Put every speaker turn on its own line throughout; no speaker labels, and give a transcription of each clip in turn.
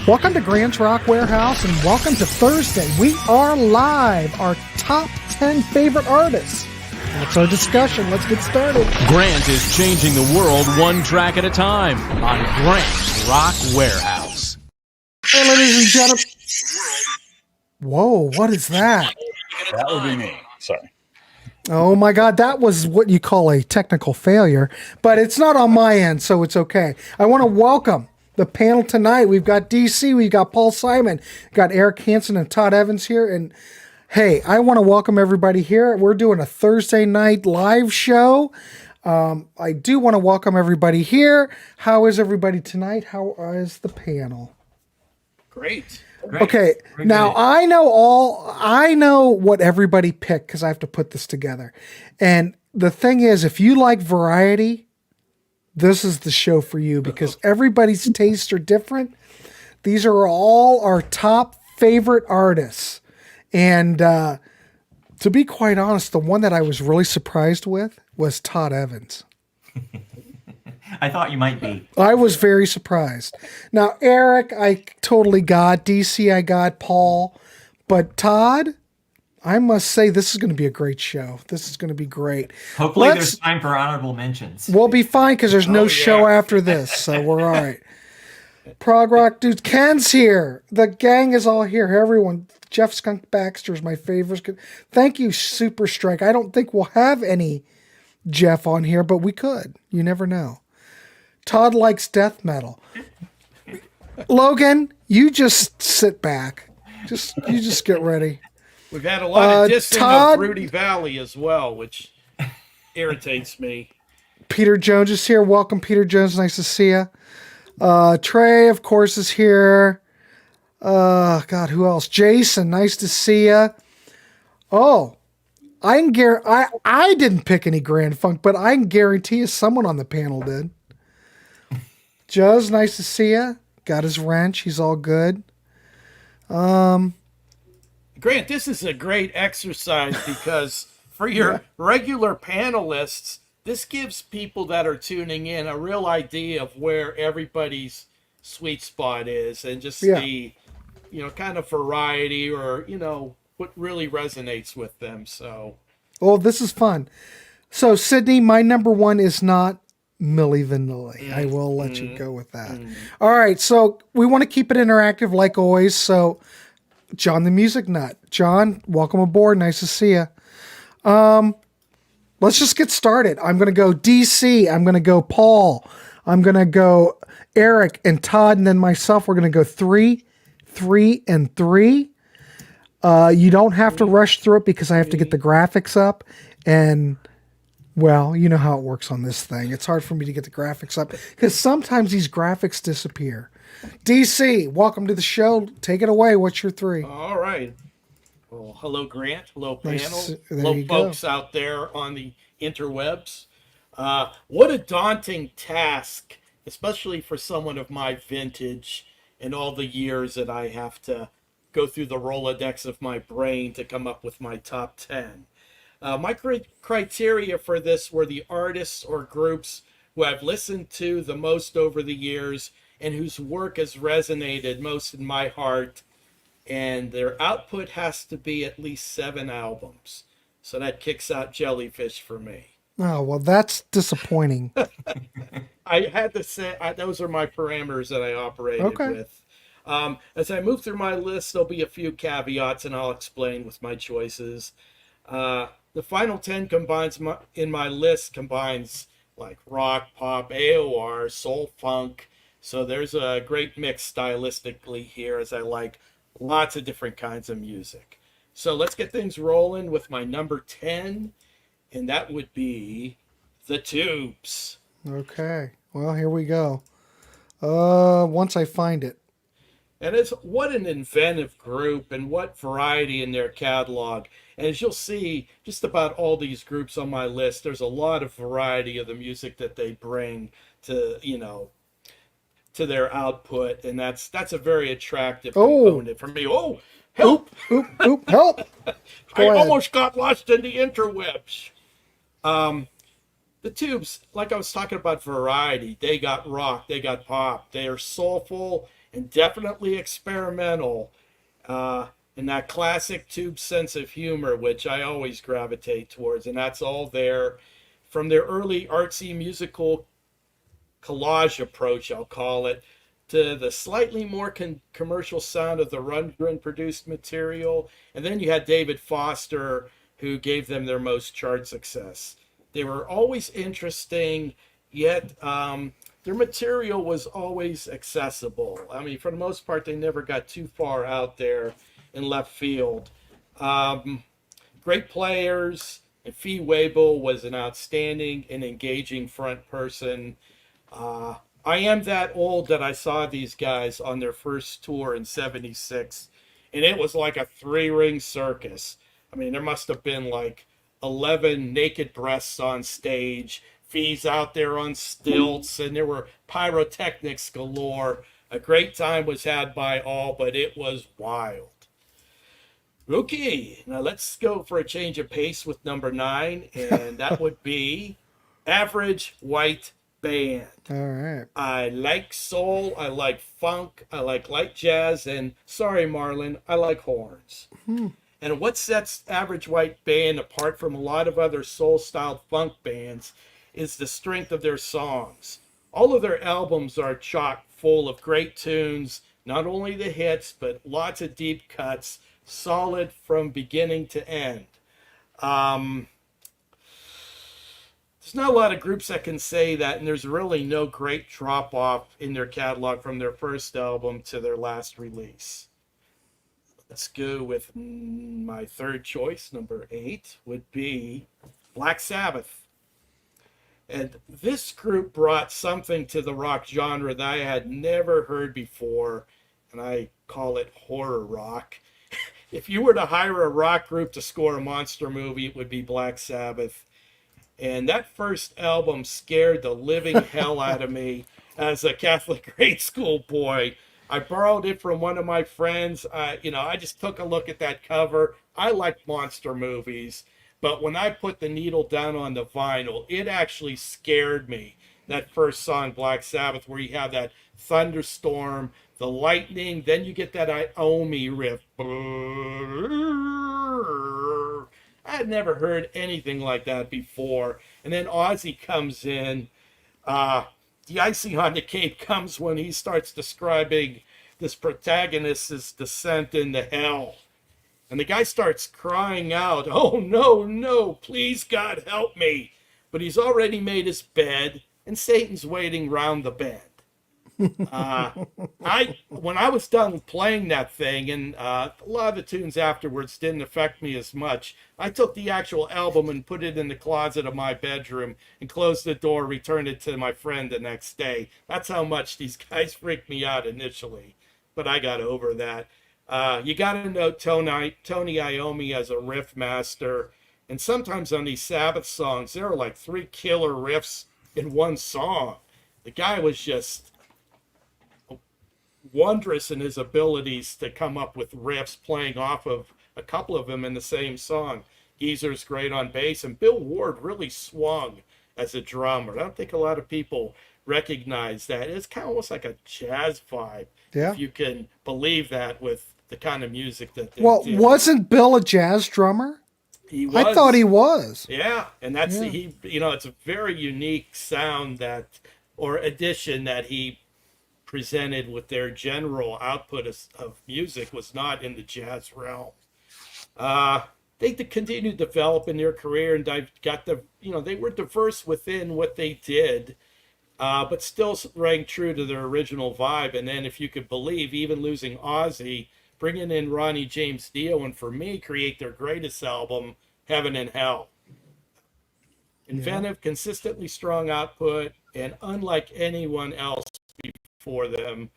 Welcome to Grant's Rock Warehouse and welcome to Thursday. We are live, our top 10 favorite artists. That's our discussion. Let's get started.
Grant is changing the world one track at a time on Grant's Rock Warehouse.
Hey, ladies and gentlemen. Whoa, what is that?
That would be me. Sorry.
Oh my God, that was what you call a technical failure, but it's not on my end, so it's okay. I want to welcome the panel tonight. We've got DC, we've got Paul Simon, got Eric Hansen and Todd Evans here. And hey, I want to welcome everybody here. We're doing a Thursday night live show. I do want to welcome everybody here. How is everybody tonight? How is the panel?
Great.
Okay, now I know what everybody picked because I have to put this together. And the thing is, if you like variety, this is the show for you because everybody's tastes are different. These are all our top favorite artists. And to be quite honest, the one that I was really surprised with was Todd Evans.
I thought you might be.
I was very surprised. Now, Eric, I totally got. DC, I got. Paul. But Todd, I must say this is going to be a great show. This is going to be great.
Hopefully there's time for honorable mentions.
We'll be fine because there's no show after this, so we're all right. Prog Rock dudes. Ken's here. The gang is all here. Everyone. Jeff Skunk Baxter is my favorite. Thank you, Super Strike. I don't think we'll have any Jeff on here, but we could. You never know. Todd likes death metal. Logan, you just sit back. You just get ready.
We've had a lot of dissing
Todd,
of Rudy Valley as well, which irritates me.
Peter Jones is here. Welcome, Peter Jones. Nice to see you. Trey, of course, is here. God, who else? Jason, nice to see you. Oh, I didn't pick any Grand Funk, but I can guarantee you someone on the panel did. Juz, nice to see you. Got his wrench. He's all good.
Grant, this is a great exercise because for your regular panelists, this gives people that are tuning in a real idea of where everybody's sweet spot is and just the, kind of variety or, what really resonates with them. So,
oh, this is fun. So, Sydney, my number one is not Milli Vanilli. I will let you go with that. All right, so we want to keep it interactive like always. So, John the Music Nut. John, welcome aboard. Nice to see you. Let's just get started. I'm going to go DC. I'm going to go Paul. I'm going to go Eric and Todd, and then myself. We're going to go 3, 3, and 3. You don't have to rush through it because I have to get the graphics up. And, well, you know how it works on this thing. It's hard for me to get the graphics up because sometimes these graphics disappear. DC, welcome to the show. Take it away. What's your 3?
all right. Well, hello, Grant. Hello, panel.
Nice. There
Hello,
you go.
folks out there on the interwebs. What a daunting task, especially for someone of my vintage and all the years that I have to go through the Rolodex of my brain to come up with my top 10. My criteria for this were the artists or groups who I've listened to the most over the years and whose work has resonated most in my heart. And their output has to be at least 7 albums. So that kicks out Jellyfish for me.
Oh, well, that's disappointing.
I had to say, those are my parameters that I operated with. As I move through my list, there'll be a few caveats, and I'll explain with my choices. The final 10 in my list combines like rock, pop, AOR, soul, funk. So there's a great mix stylistically here as I like lots of different kinds of music. So let's get things rolling with my number 10, and that would be The Tubes.
Okay. Well, here we go. Once I find it.
And what an inventive group and what variety in their catalog. And as you'll see, just about all these groups on my list, there's a lot of variety of the music that they bring to, to their output. And that's a very attractive component for me. Oh, help!
Oop, help!
I almost got lost in the interwebs. The Tubes, like I was talking about variety, they got rock, they got pop, they are soulful, and definitely experimental, and that classic Tube sense of humor, which I always gravitate towards. And that's all there from their early artsy musical collage approach, I'll call it, to the slightly more commercial sound of the Rundgren produced material. And then you had David Foster, who gave them their most chart success. They were always interesting, yet their material was always accessible. I mean, for the most part, they never got too far out there in left field. Great players, and Fee Waybill was an outstanding and engaging front person. I am that old that I saw these guys on their first tour in '76, and it was like a 3-ring circus. I mean, there must have been like 11 naked breasts on stage, Fees out there on stilts, and there were pyrotechnics galore. A great time was had by all, but it was wild. Okay, now let's go for a change of pace with number 9, and that would be Average White Band.
All right.
I like soul, I like funk, I like light jazz, and sorry, Marlon, I like horns. And what sets Average White Band apart from a lot of other soul-styled funk bands is the strength of their songs. All of their albums are chock full of great tunes, not only the hits, but lots of deep cuts, solid from beginning to end. There's not a lot of groups that can say that, and there's really no great drop-off in their catalog from their first album to their last release. Let's go with my third choice, number 8, would be Black Sabbath. And this group brought something to the rock genre that I had never heard before, and I call it horror rock. If you were to hire a rock group to score a monster movie, it would be Black Sabbath. And that first album scared the living hell out of me as a Catholic grade school boy. I borrowed it from one of my friends. I just took a look at that cover. I like monster movies, but when I put the needle down on the vinyl, it actually scared me. That first song, Black Sabbath, where you have that thunderstorm, the lightning, then you get that Iommi riff. I had never heard anything like that before. And then Ozzy comes in. The icing on the cake comes when he starts describing this protagonist's descent into hell. And the guy starts crying out, "Oh, no, no, please, God, help me." But he's already made his bed, and Satan's waiting round the bed. When I was done playing that thing, and a lot of the tunes afterwards didn't affect me as much, I took the actual album and put it in the closet of my bedroom and closed the door, returned it to my friend the next day. That's how much these guys freaked me out initially, but I got over that. You got to know Tony Iommi as a riff master, and sometimes on these Sabbath songs, there are like 3 killer riffs in one song. The guy was just wondrous in his abilities to come up with riffs, playing off of a couple of them in the same song. Geezer's great on bass, and Bill Ward really swung as a drummer. I don't think a lot of people recognize that. It's kind of almost like a jazz vibe, if you can believe that with the kind of music that they did.
Wasn't Bill a jazz drummer?
He was.
I thought he was.
Yeah, and that's it's a very unique sound or addition that he presented with their general output of music was not in the jazz realm. They continued to develop in their career, and they were diverse within what they did, but still rang true to their original vibe. And then, if you could believe, even losing Ozzy, bringing in Ronnie James Dio, and for me, create their greatest album, Heaven and Hell. Inventive, consistently strong output, and unlike anyone else before them,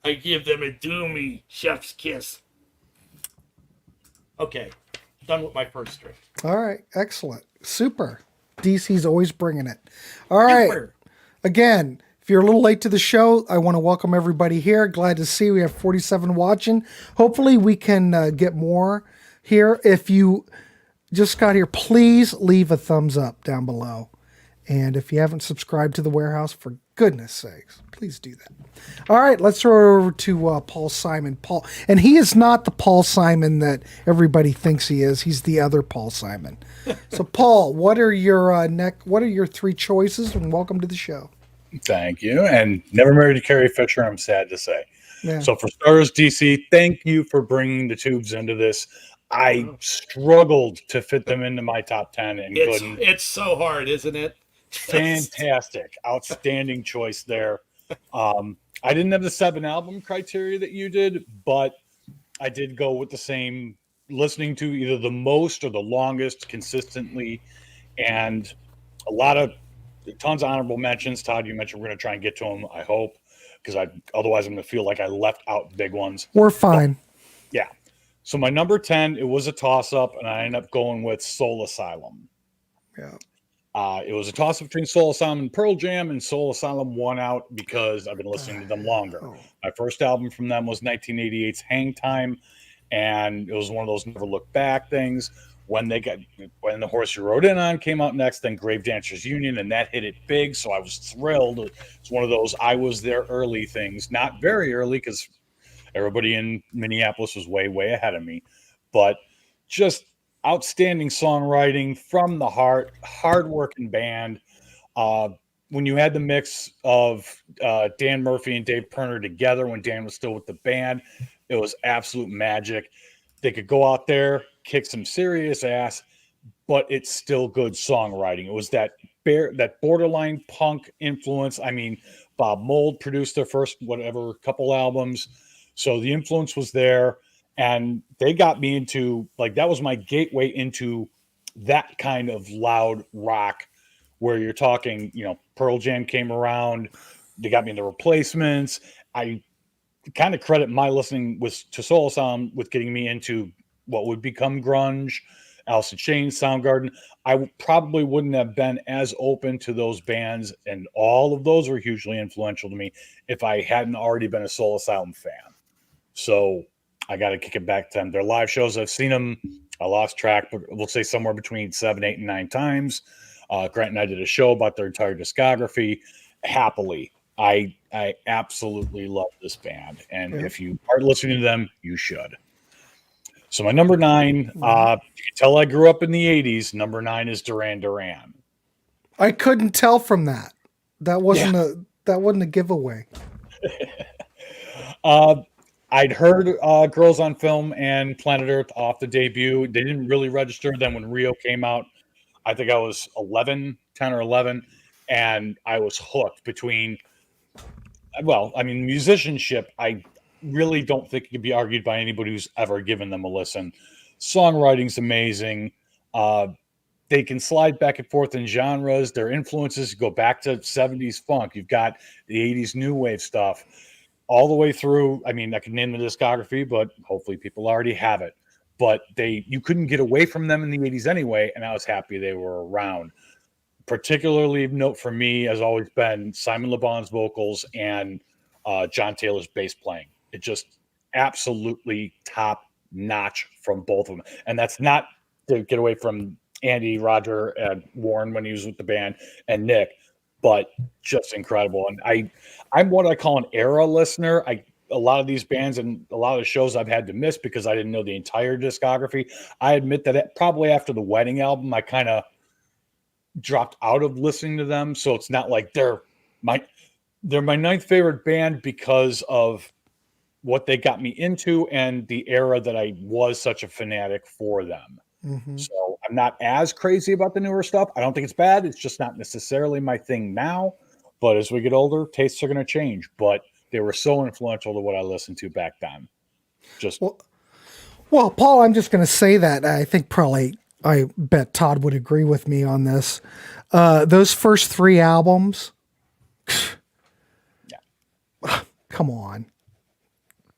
I give them a doomy chef's kiss. Okay, done with my first drink.
All right, excellent. Super. DC's always bringing it. All right.
Super.
Again, if you're a little late to the show, I want to welcome everybody here. Glad to see we have 47 watching. Hopefully we can get more here. If you just got here, please leave a thumbs up down below. And if you haven't subscribed to the Warehouse, for goodness sakes, please do that. All right, let's throw it over to Paul Simon. Paul, and he is not the Paul Simon that everybody thinks he is. He's the other Paul Simon. So, Paul, what are your What are your three choices? And welcome to the show.
Thank you. And never married a Carrie Fisher, I'm sad to say.
Yeah.
So for starters, DC, thank you for bringing the tubes into this. I struggled to fit them into my top 10 and couldn't.
It's so hard, isn't it?
Fantastic. Outstanding choice there. I didn't have the 7 album criteria that you did, but I did go with the same, listening to either the most or the longest consistently, and tons of honorable mentions. Todd, you mentioned we're going to try and get to them, I hope, because otherwise I'm going to feel like I left out big ones.
We're fine.
But, yeah. So my number 10, it was a toss-up, and I ended up going with Soul Asylum.
Yeah.
It was a toss-up between Soul Asylum and Pearl Jam, and Soul Asylum won out because I've been listening to them longer. My first album from them was 1988's Hang Time, and it was one of those never look back things. When The Horse You Rode In On came out next, then Grave Dancers Union, and that hit it big, so I was thrilled. It's one of those I was there early things. Not very early, because everybody in Minneapolis was way, way ahead of me. But just outstanding songwriting from the heart, hardworking band. When you had the mix of Dan Murphy and Dave Pirner together when Dan was still with the band, it was absolute magic. They could go out there, kick some serious ass, but it's still good songwriting. It was that borderline punk influence. I mean, Bob Mould produced their first couple albums, so the influence was there, and they got me into, like, that was my gateway into that kind of loud rock, where you're talking, Pearl Jam came around, they got me into Replacements. I kind of credit my listening to Soul Asylum with getting me into what would become grunge, Alice in Chains, Soundgarden. I probably wouldn't have been as open to those bands, and all of those were hugely influential to me, if I hadn't already been a Soul Asylum fan. So I got to kick it back to them. Their live shows, I've seen them, I lost track, but we'll say somewhere between 7, 8, and 9 times. Grant and I did a show about their entire discography. Happily. I absolutely love this band, and if you are listening to them, you should. So my number 9, you can tell I grew up in the 80s. Number 9 is Duran Duran.
I couldn't tell from that. That wasn't a giveaway.
I'd heard Girls on Film and Planet Earth off the debut. They didn't really register. Then when Rio came out, I think I was 10 or 11, and I was hooked between, musicianship, I really don't think it could be argued by anybody who's ever given them a listen. Songwriting's amazing. They can slide back and forth in genres. Their influences go back to 70s funk. You've got the 80s new wave stuff all the way through. I mean, I can name the discography, but hopefully people already have it. But you couldn't get away from them in the 80s anyway, and I was happy they were around. Particularly of note for me has always been Simon Le Bon's vocals and John Taylor's bass playing. It just absolutely top notch from both of them. And that's not to get away from Andy, Roger, and Warren when he was with the band, and Nick, but just incredible. And I'm what I call an era listener. A lot of these bands and a lot of the shows I've had to miss because I didn't know the entire discography. I admit that probably after the Wedding album, I kind of dropped out of listening to them. So it's not like they're my 9th favorite band because of what they got me into and the era that I was such a fanatic for them. Mm-hmm. So I'm not as crazy about the newer stuff. I don't think it's bad. It's just not necessarily my thing now. But as we get older, tastes are going to change. But they were so influential to what I listened to back then.
Well, Paul, I'm just going to say that I think I bet Todd would agree with me on this. Those first 3 albums, come on,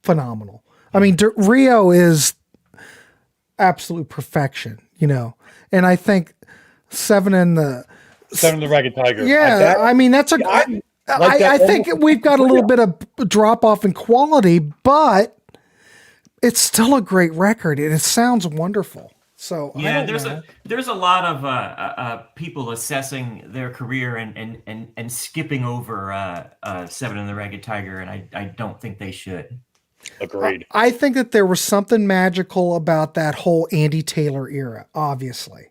phenomenal. I mean, Rio is absolute perfection, and I think Seven and the
Ragged Tiger.
Yeah, I mean that's I think we've got a little bit of drop off in quality, but it's still a great record, and it sounds wonderful. So I
Yeah,
don't know.
there's a lot of people assessing their career and skipping over Seven and the Ragged Tiger, and I don't think they should.
Agreed.
I think that there was something magical about that whole Andy Taylor era, obviously.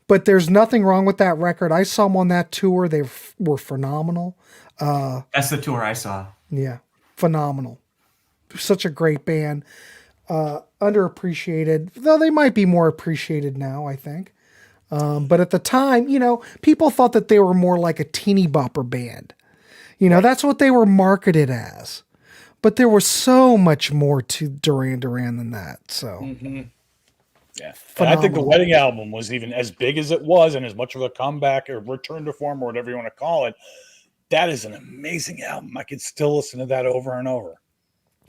But there's nothing wrong with that record. I saw them on that tour. They were phenomenal.
That's the tour I saw.
Yeah, phenomenal. Such a great band. Underappreciated, though they might be more appreciated now, I think. But at the time, people thought that they were more like a teeny bopper band. That's what they were marketed as. But there was so much more to Duran Duran than that. So,
Yeah. And I think the Wedding album was even as big as it was and as much of a comeback or return to form or whatever you want to call it. That is an amazing album. I could still listen to that over and over.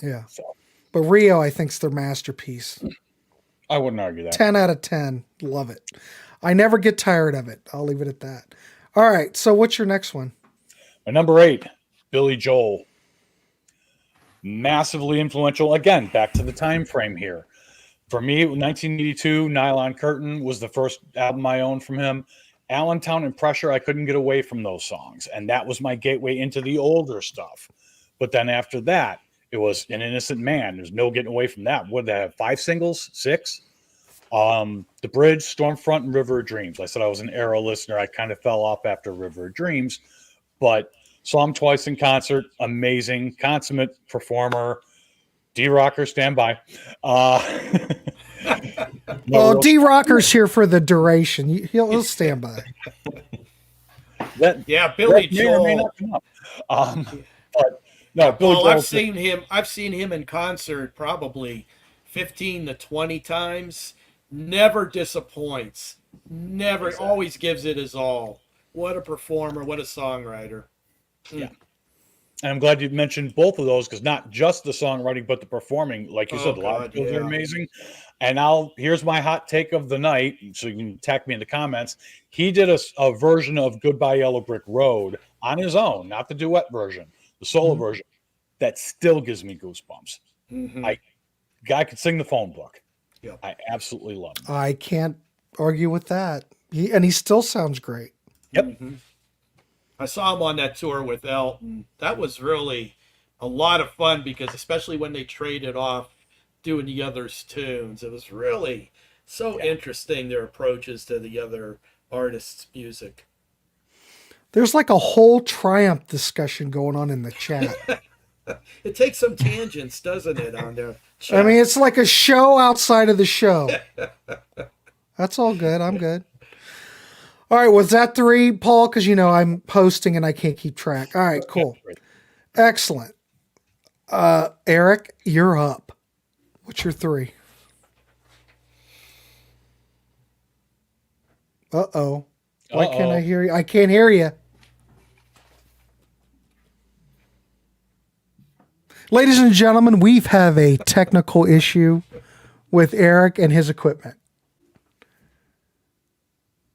Yeah.
So,
but Rio, I think, is their masterpiece.
I wouldn't argue that.
10 out of 10. Love it. I never get tired of it. I'll leave it at that. All right. So what's your next one?
My number 8, Billy Joel. Massively influential. Again, back to the time frame here. For me, 1982, Nylon Curtain was the first album I owned from him. Allentown and Pressure, I couldn't get away from those songs. And that was my gateway into the older stuff. But then after that, it was An Innocent Man. There's no getting away from that. What did they have? 5 singles? 6? The Bridge, Stormfront, and River of Dreams. I said I was an Arrow listener. I kind of fell off after River of Dreams. But saw him twice in concert. Amazing. Consummate performer. D-Rocker, stand by.
D-Rocker's here for the duration. He'll stand by.
Billy
that may or may
Joel.
not come up. But no, Billy
Well,
Joel.
I've seen him in concert probably 15 to 20 times. Never disappoints. Never, always gives it his all. What a performer! What a songwriter.
Yeah. And I'm glad you mentioned both of those because not just the songwriting, but the performing. Like you said, a lot of people are amazing. And here's my hot take of the night, so you can attack me in the comments. He did a version of Goodbye Yellow Brick Road on his own, not the duet version, the solo version, that still gives me goosebumps. Guy could sing the phone book.
Yep.
I absolutely love him.
I can't argue with that. He still sounds great.
Yep.
I saw him on that tour with Elton. That was really a lot of fun because especially when they traded off doing the others' tunes, it was really so interesting, their approaches to the other artists' music.
There's like a whole Triumph discussion going on in the chat.
It takes some tangents, doesn't it, on there?
I mean, it's like a show outside of the show. That's all good. I'm good. All right, was that 3, Paul? Because, I'm posting and I can't keep track. All right, cool. Excellent. Eric, you're up. What's your 3? Uh-oh. Why can't I hear you? I can't hear you. Ladies and gentlemen, we have a technical issue with Eric and his equipment.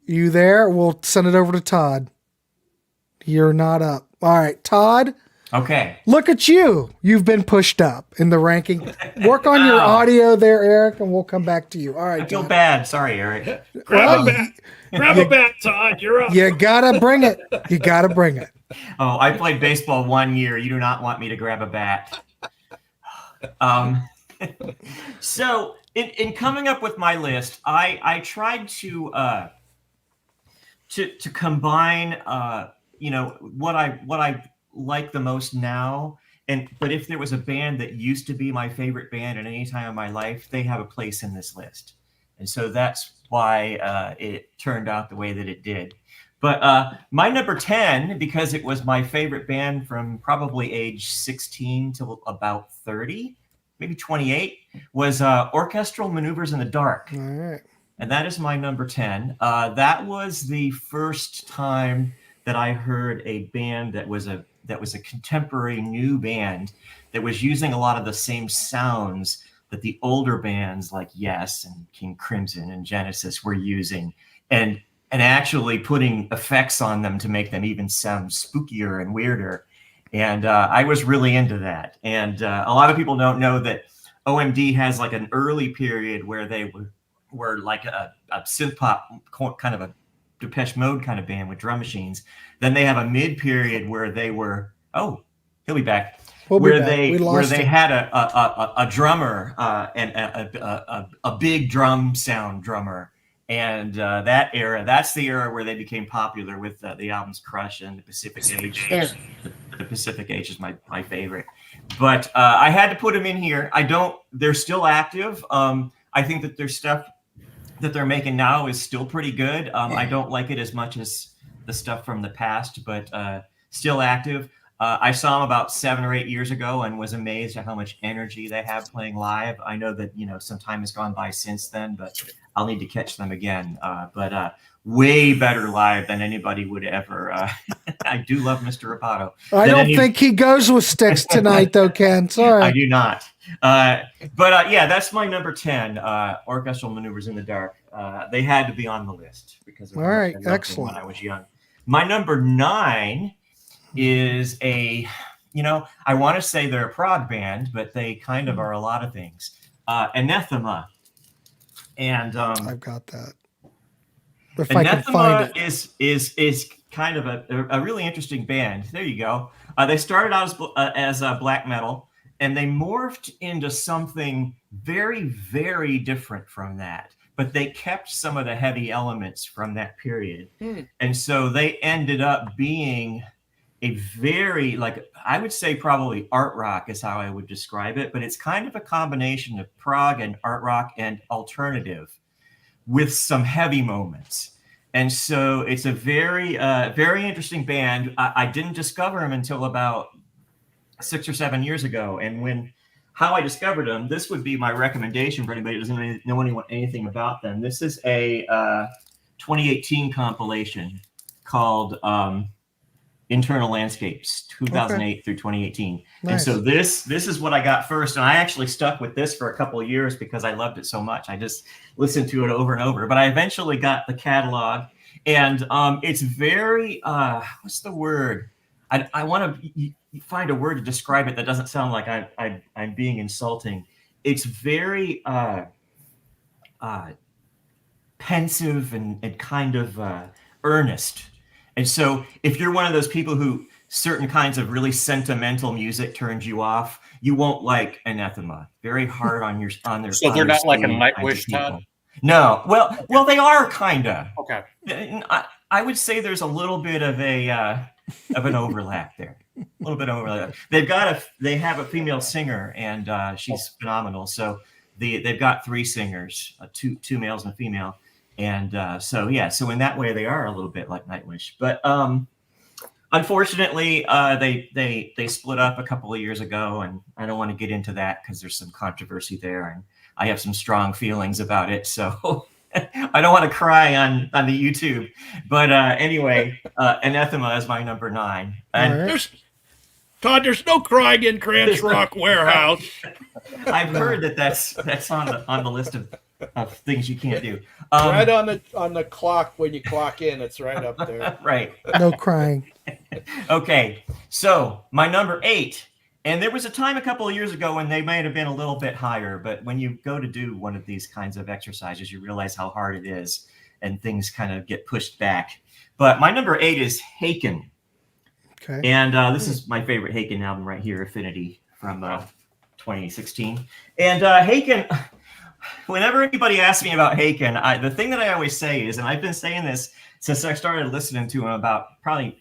You there? We'll send it over to Todd. You're not up. All right, Todd.
Okay.
Look at you. You've been pushed up in the ranking. Work on your audio there, Eric, and we'll come back to you. All right.
I feel bad. Sorry, Eric.
Grab a bat, Todd. You're up.
You gotta bring it. You gotta bring it.
Oh, I played baseball 1 year. You do not want me to grab a bat. So in coming up with my list, I tried to combine what I like the most now, but if there was a band that used to be my favorite band at any time in my life, they have a place in this list, and so that's why it turned out the way that it did. But my number 10, because it was my favorite band from probably age 16 to about 30, maybe 28, was Orchestral Maneuvers in the Dark.
All right.
And that is my number 10. That was the first time that I heard a band that was a contemporary new band that was using a lot of the same sounds that the older bands like Yes and King Crimson and Genesis were using, and actually putting effects on them to make them even sound spookier and weirder. And I was really into that. And a lot of people don't know that OMD has like an early period where they were like a synth pop kind of a Depeche Mode kind of band with drum machines. Then they have a mid period where they were, oh, he'll be back.
We'll
where
be back.
they
We
where
lost
they
him.
had a drummer and a big drum sound drummer, and that's the era where they became popular with the albums Crush and the Pacific Age. The Pacific Age is my favorite, but I had to put them in here. They're still active. I think that their stuff that they're making now is still pretty good. I don't like it as much as the stuff from the past, but still active. I saw them about 7 or 8 years ago and was amazed at how much energy they have playing live. I know that, some time has gone by since then, but I'll need to catch them again. But way better live than anybody would ever. I do love Mr. Rapato.
I don't think he goes with Styx tonight, though, Ken. Sorry.
I do not. But yeah, that's my number 10, Orchestral Maneuvers in the Dark. They had to be on the list because of
All right,
I loved them
excellent.
when I was young. My number 9 is I want to say they're a prog band, but they kind of are a lot of things. Anathema. And
I've got that. If I can
Anathema
find it.
is kind of a really interesting band. There you go. They started out as black metal, and they morphed into something very, very different from that. But they kept some of the heavy elements from that period. And so they ended up being a very, I would say probably art rock is how I would describe it, but it's kind of a combination of prog and art rock and alternative with some heavy moments. And so it's a very, very interesting band. I didn't discover them until about 6 or 7 years ago. And how I discovered them, this would be my recommendation for anybody who doesn't know anything about them. This is a 2018 compilation called Internal Landscapes, 2008 through 2018.
Nice.
And so this is what I got first. And I actually stuck with this for a couple of years because I loved it so much. I just listened to it over and over. But I eventually got the catalog. And it's very, what's the word? I want to find a word to describe it that doesn't sound like I'm being insulting. It's very pensive and kind of earnest. And so if you're one of those people who certain kinds of really sentimental music turns you off, you won't like Anathema. Very hard on their.
So they're not like a Nightwish, Todd?
No. Well, they are kind of.
Okay.
I would say there's a little bit of an overlap there. A little bit of overlap. They have a female singer, and she's phenomenal. So they've got 3 singers, two males and a female. And so in that way they are a little bit like Nightwish, but unfortunately they split up a couple of years ago, and I don't want to get into that because there's some controversy there, and I have some strong feelings about it. So I don't want to cry on the YouTube, but anyway, Anathema is my number 9. And
Todd, there's no crying in Cranch Rock Warehouse.
I've heard that's on the list of things you can't do.
Right on the clock when you clock in, it's right up there.
Right.
No crying.
Okay, so my number 8, and there was a time a couple of years ago when they might have been a little bit higher, but when you go to do one of these kinds of exercises, you realize how hard it is, and things kind of get pushed back. But my number 8 is Haken.
Okay.
And this is my favorite Haken album right here, Affinity, from 2016. And Haken, whenever anybody asks me about Haken, the thing that I always say is, and I've been saying this since I started listening to him about probably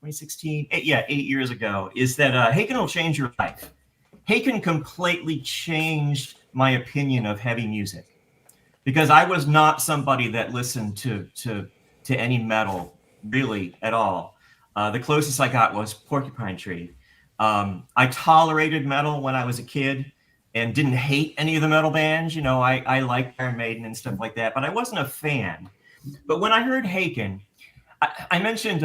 2016, 8 years ago, is that Haken will change your life. Haken completely changed my opinion of heavy music, because I was not somebody that listened to any metal really at all. The closest I got was Porcupine Tree. I tolerated metal when I was a kid and didn't hate any of the metal bands. I liked Iron Maiden and stuff like that, but I wasn't a fan. But when I heard Haken, I mentioned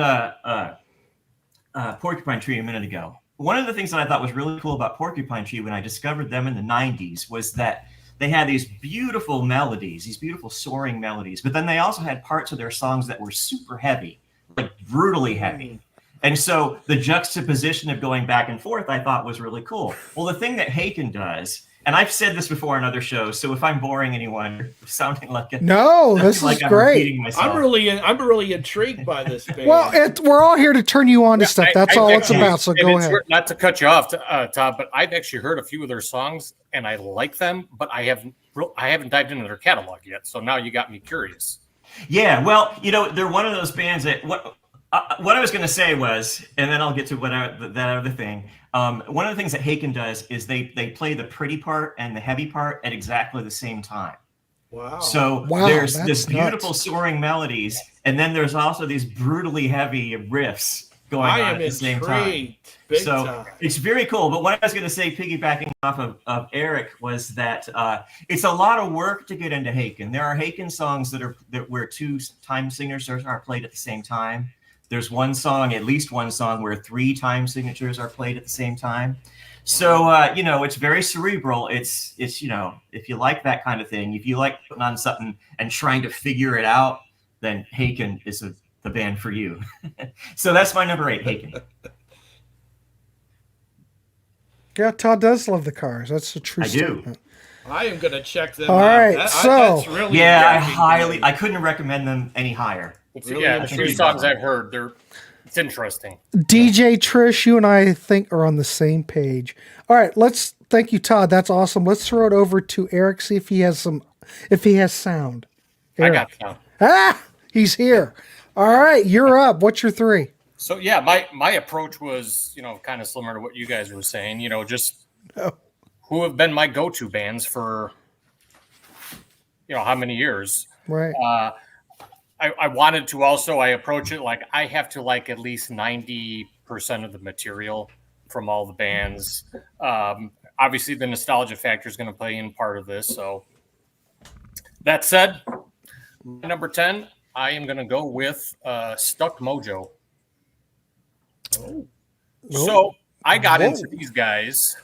Porcupine Tree a minute ago. One of the things that I thought was really cool about Porcupine Tree when I discovered them in the 90s was that they had these beautiful melodies, these beautiful soaring melodies, but then they also had parts of their songs that were super heavy, like brutally heavy. And so the juxtaposition of going back and forth, I thought was really cool. Well, the thing that Haken does And I've said this before on other shows, so if I'm boring anyone, sounding like
No, this is
I'm
great.
repeating myself.
I'm really intrigued by this band.
Well, we're all here to turn you on to stuff. That's all it's about. So go ahead.
Not to cut you off, Todd, but I've actually heard a few of their songs and I like them, but I haven't dived into their catalog yet. So now you got me curious.
Yeah, well, they're one of those bands that what I was going to say was, and then I'll get to that other thing. One of the things that Haken does is they play the pretty part and the heavy part at exactly the same time.
Wow.
So there's this beautiful soaring melodies, and then there's also these brutally heavy riffs going on at the same time. So it's very cool. But what I was going to say, piggybacking off of Eric, was that it's a lot of work to get into Haken. There are Haken songs where two time signatures are played at the same time. There's at least one song where 3 time signatures are played at the same time. So, it's very cerebral. It's if you like that kind of thing, if you like putting on something and trying to figure it out, then Haken is the band for you. So that's my number 8, Haken.
Yeah, Todd does love the Cars. That's a true statement.
I am going to check them
out. All right,
that's really
I couldn't recommend them any higher.
Really
the 3 songs I've heard, it's interesting.
DJ Trish, you and I think are on the same page. All right, thank you, Todd. That's awesome. Let's throw it over to Eric, see if he has sound. Eric.
I got sound.
He's here. All right, you're up. What's your 3?
So yeah, my approach was, kind of similar to what you guys were saying, just who have been my go-to bands for, how many years.
Right.
I wanted to also, I approach it like I have to like at least 90% of the material from all the bands. Obviously, the nostalgia factor is going to play in part of this. So that said, number 10, I am going to go with Stuck Mojo. Oh. So I got into these guys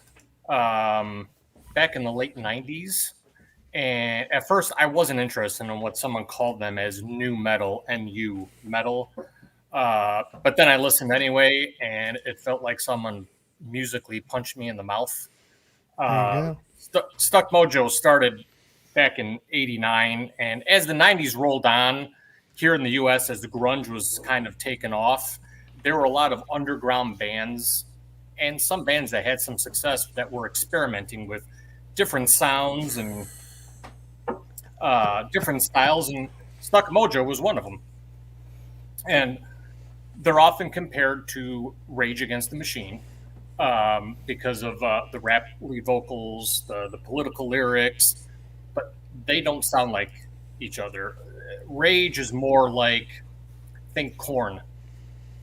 back in the late 90s. And at first, I wasn't interested in what someone called them as new metal, NU metal. But then I listened anyway, and it felt like someone musically punched me in the mouth. Stuck Mojo started back in '89, and as the '90s rolled on, here in the U.S., as the grunge was kind of taken off, there were a lot of underground bands and some bands that had some success that were experimenting with different sounds and different styles, and Stuck Mojo was one of them. And they're often compared to Rage Against the Machine because of the rap lead vocals, the political lyrics, but they don't sound like each other. Rage is more like, think Korn,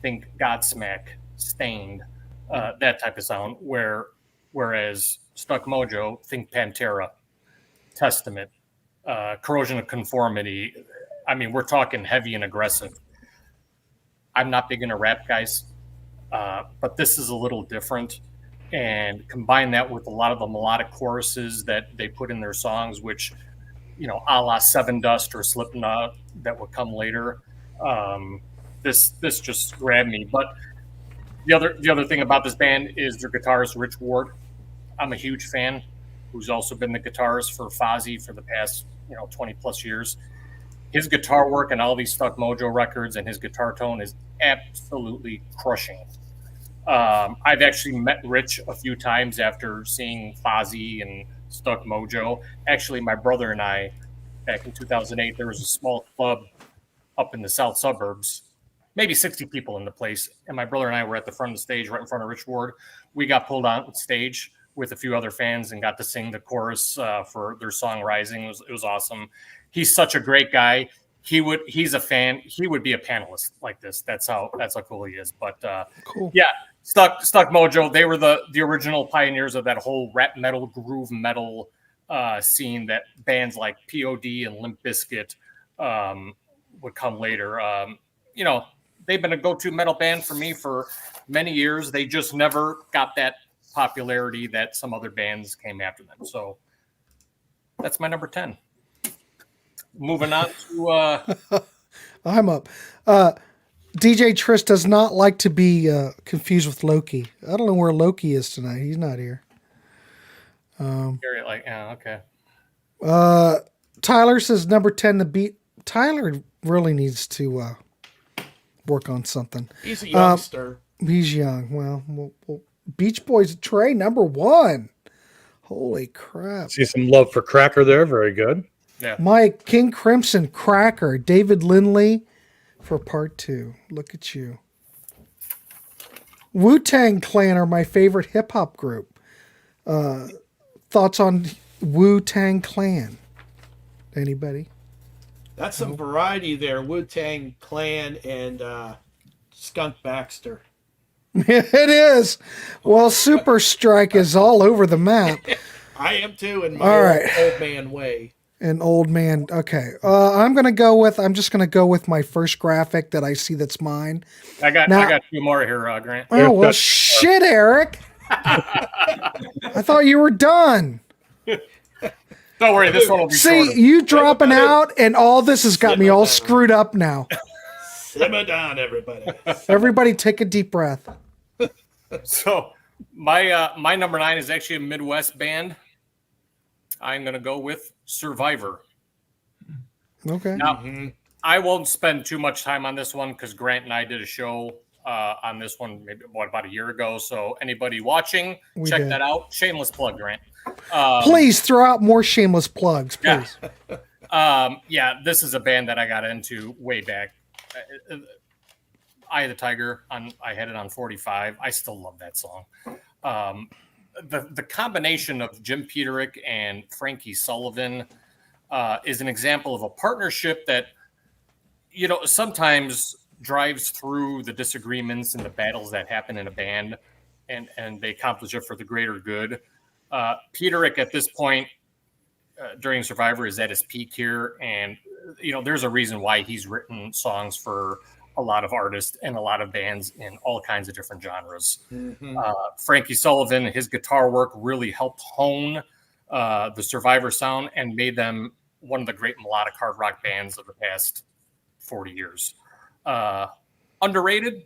think Godsmack, Stained, that type of sound, whereas Stuck Mojo, think Pantera, Testament, Corrosion of Conformity. I mean, we're talking heavy and aggressive. I'm not big into rap, guys, but this is a little different. And combine that with a lot of the melodic choruses that they put in their songs, which, a la Seven Dust or Slipknot that would come later. This just grabbed me. But the other thing about this band is their guitarist, Rich Ward. I'm a huge fan, who's also been the guitarist for Fozzy for the past 20 plus years. His guitar work and all these Stuck Mojo records and his guitar tone is absolutely crushing. I've actually met Rich a few times after seeing Fozzy and Stuck Mojo. Actually, my brother and I, back in 2008, there was a small club up in the south suburbs, maybe 60 people in the place. And my brother and I were at the front of the stage, right in front of Rich Ward. We got pulled on stage with a few other fans and got to sing the chorus for their song Rising. It was awesome. He's such a great guy. He's a fan. He would be a panelist like this. That's how cool he is. But
cool.
Yeah, Stuck Mojo, they were the original pioneers of that whole rap metal, groove metal scene that bands like POD and Limp Bizkit would come later. They've been a go-to metal band for me for many years. They just never got that popularity that some other bands came after them. So that's my number 10. Moving on to
I'm up. DJ Trish does not like to be confused with Loki. I don't know where Loki is tonight. He's not here.
Okay.
Tyler says number 10 to beat. Tyler really needs to work on something.
He's a youngster.
He's young. Well, Beach Boys Trey, number 1. Holy crap.
See some love for Cracker there. Very good.
Yeah.
Mike, King Crimson, Cracker, David Lindley for part 2. Look at you. Wu-Tang Clan are my favorite hip-hop group. Thoughts on Wu-Tang Clan? Anybody?
That's some variety there. Wu-Tang Clan and Skunk Baxter.
It is. Well, Super Strike is all over the map.
I am too in my
All right.
old man way.
An old man. Okay. I'm just gonna go with my first graphic that I see that's mine.
I got 2 more here, Grant.
Oh well, shit, Eric. I thought you were done.
Don't worry, this one will be
See,
shorter.
you dropping out, and all this has got me all screwed up now.
Simmer down, everybody.
Everybody, take a deep breath.
So my number 9 is actually a Midwest band. I'm going to go with Survivor.
Okay.
Now, I won't spend too much time on this one because Grant and I did a show on this one maybe about a year ago. So anybody watching, check that out. Shameless plug, Grant.
Please throw out more shameless plugs, please.
This is a band that I got into way back. Eye of the Tiger. I had it on 45. I still love that song. The combination of Jim Peterick and Frankie Sullivan is an example of a partnership that, sometimes drives through the disagreements and the battles that happen in a band, and they accomplish it for the greater good. Peterick at this point during Survivor is at his peak here, and there's a reason why he's written songs for a lot of artists and a lot of bands in all kinds of different genres. Frankie Sullivan, his guitar work really helped hone the Survivor sound and made them one of the great melodic hard rock bands of the past 40 years. Underrated?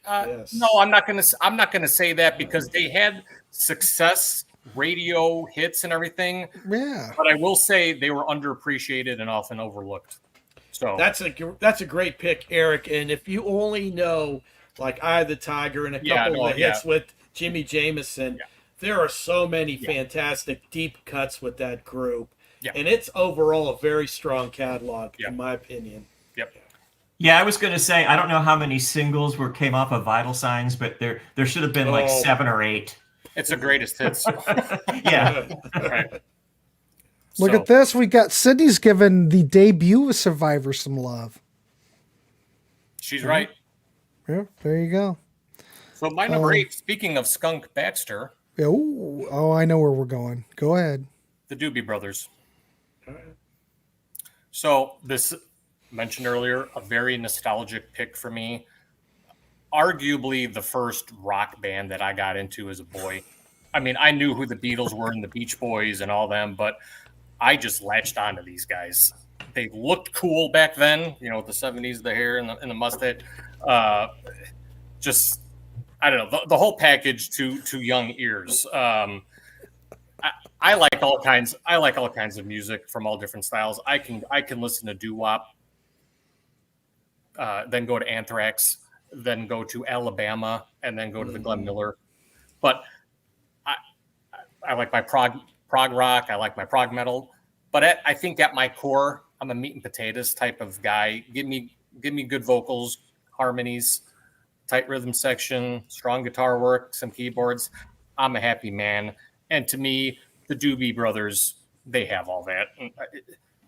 Yes.
No, I'm not gonna say that because they had success, radio hits, and everything.
Yeah.
But I will say they were underappreciated and often overlooked. So
That's a great pick, Eric. And if you only know like Eye of the Tiger and a couple of hits with Jimmy Jameson, there are so many fantastic deep cuts with that group.
Yeah.
And it's overall a very strong catalog, in my opinion.
Yep.
Yeah, I was going to say, I don't know how many singles came off of Vital Signs, but there should have been like 7 or 8.
It's the greatest hits.
Yeah.
Right.
Look at this. We got Sydney's giving the debut of Survivor some love.
She's right.
Yeah, there you go.
So my number 8, speaking of Skunk Baxter.
Oh, I know where we're going. Go ahead.
The Doobie Brothers. So this, mentioned earlier, a very nostalgic pick for me. Arguably the first rock band that I got into as a boy. I mean, I knew who the Beatles were and the Beach Boys and all them, but I just latched onto these guys. They looked cool back then, with the 70s, the hair and the mustache. Just, I don't know, the whole package to young ears. I like all kinds. I like all kinds of music from all different styles. I can listen to doo-wop, then go to Anthrax, then go to Alabama, and then go to the Glenn Miller. But I like my prog rock. I like my prog metal. But I think at my core, I'm a meat and potatoes type of guy. Give me good vocals, harmonies, tight rhythm section, strong guitar work, some keyboards. I'm a happy man. And to me, the Doobie Brothers, they have all that.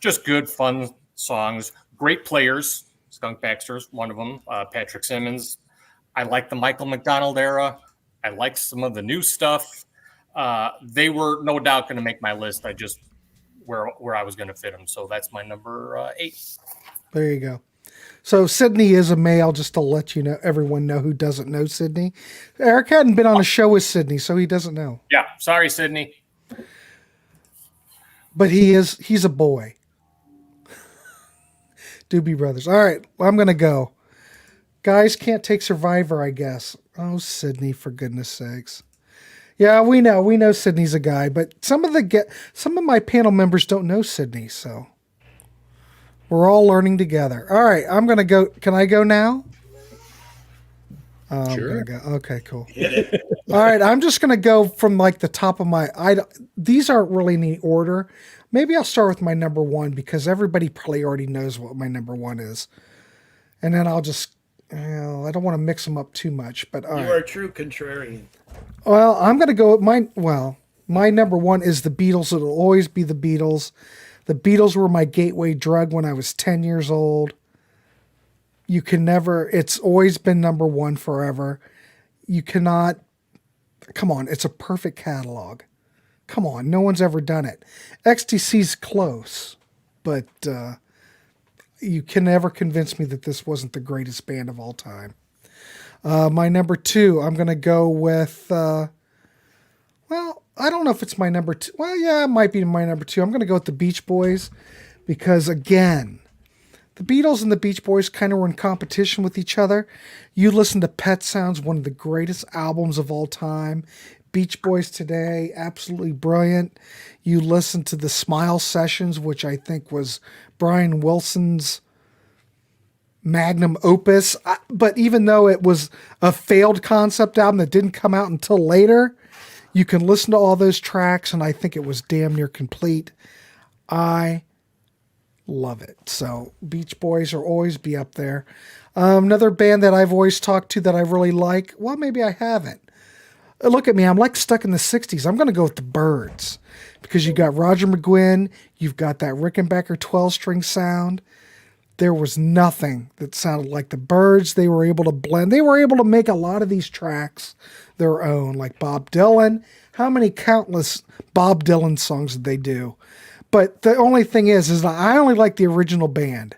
Just good, fun songs. Great players. Skunk Baxter's one of them. Patrick Simmons. I like the Michael McDonald era. I like some of the new stuff. They were no doubt going to make my list. I just where I was going to fit them. So that's my number 8.
There you go. So Sydney is a male, just to let you know, everyone know who doesn't know Sydney. Eric hadn't been on a show with Sydney, so he doesn't know.
Yeah, sorry, Sydney.
But he's a boy. Doobie Brothers. All right, I'm going to go. Guys can't take Survivor, I guess. Oh, Sydney, for goodness sakes. Yeah, we know Sydney's a guy, but some of my panel members don't know Sydney, so we're all learning together. All right, I'm gonna go. Can I go now?
Sure.
I'm gonna go. Okay, cool. All right, I'm just gonna go from like the top of my. These aren't really in any order. Maybe I'll start with my number one because everybody probably already knows what my number one is, and then I'll just. I don't want to mix them up too much, but all
You
right.
are a true contrarian.
Well, I'm going to go with my number one is the Beatles. It'll always be the Beatles. The Beatles were my gateway drug when I was 10 years old. It's always been number one forever. You cannot, come on, it's a perfect catalog. Come on, no one's ever done it. XTC's close, but you can never convince me that this wasn't the greatest band of all time. My number two, I'm going to go with, I don't know if it's my number two. Well, yeah, it might be my number two. I'm going to go with the Beach Boys because, again, the Beatles and the Beach Boys kind of were in competition with each other. You listen to Pet Sounds, one of the greatest albums of all time. Beach Boys today, absolutely brilliant. You listen to the Smile Sessions, which I think was Brian Wilson's magnum opus, but even though it was a failed concept album that didn't come out until later, you can listen to all those tracks and I think it was damn near complete. I love it. So Beach Boys will always be up there. Another band that I've always talked to that I really like, well, maybe I haven't. Look at me, I'm like stuck in the 60s. I'm going to go with the Byrds because you got Roger McGuinn, you've got that Rickenbacker 12-string sound. There was nothing that sounded like the Byrds. They were able to blend. They were able to make a lot of these tracks their own, like Bob Dylan. How many countless Bob Dylan songs did they do? But the only thing is that I only like the original band.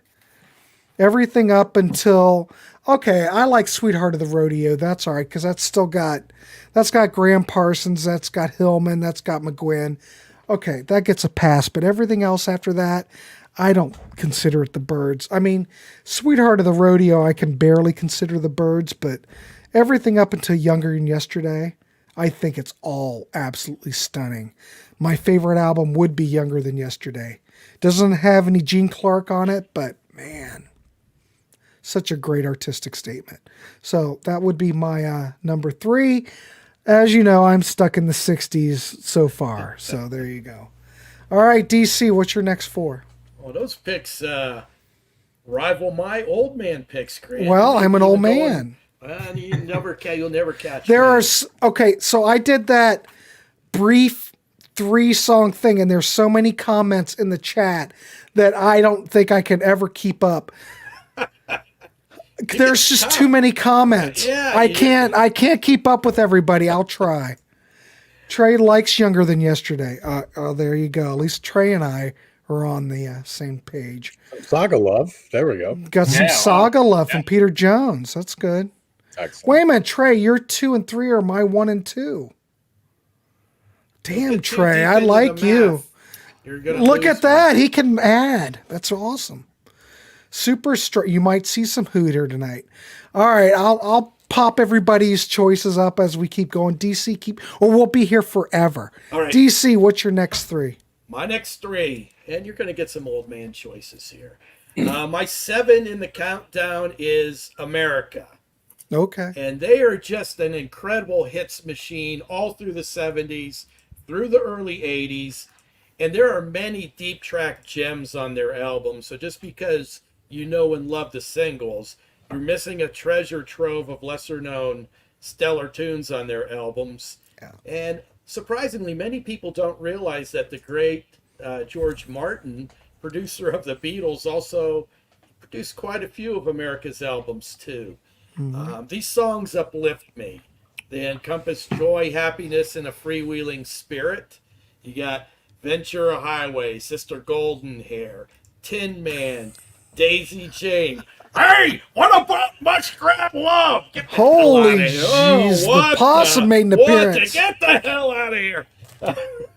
Everything up until, okay, I like Sweetheart of the Rodeo. That's all right, because that's got Graham Parsons, that's got Hillman, that's got McGuinn. Okay, that gets a pass. But everything else after that, I don't consider it the Byrds. I mean, Sweetheart of the Rodeo, I can barely consider the Byrds, but everything up until Younger Than Yesterday, I think it's all absolutely stunning. My favorite album would be Younger Than Yesterday. Doesn't have any Gene Clark on it, but man, such a great artistic statement. So that would be my number three. As you know, I'm stuck in the 60s so far, so there you go. All right, DC, what's your next four?
Well, those picks rival my old man picks, Grant.
Well, I'm an old man.
You'll never catch
There
me.
okay, so I did that brief 3-song thing, and there's so many comments in the chat that I don't think I can ever keep up. There's just too many comments.
Yeah,
I can't keep up with everybody. I'll try. Trey likes Younger Than Yesterday. Oh, there you go. At least Trey and I are on the same page.
Saga Love. There we go.
Got some
Yeah,
Saga love from Peter Jones. That's good.
Excellent.
Wait a minute, Trey. Your 2 and 3 are my 1 and 2. Damn,
Get too
Trey.
deep
I
into
like
the
you.
math. You're gonna
Look
lose
at that. He can add. That's awesome. Super straight. You might see some Hooter tonight. All right. I'll pop everybody's choices up as we keep going. DC, we'll be here forever.
All right.
DC, what's your next 3?
My next 3, and you're going to get some old man choices here. My 7 in the countdown is America.
Okay.
And they are just an incredible hits machine all through the 70s, through the early 80s. And there are many deep track gems on their album. So just because you know and love the singles, you're missing a treasure trove of lesser known stellar tunes on their albums.
Yeah.
And surprisingly, many people don't realize that the great George Martin, producer of the Beatles, also produced quite a few of America's albums too. These songs uplift me. They encompass joy, happiness, and a freewheeling spirit. You got Ventura Highway, Sister Golden Hair, Tin Man, Daisy Jane. Hey, what about Muskrat Love? Get the
Holy
hell outta here.
jeez, the
What
possum made an appearance.
Get the hell out of here.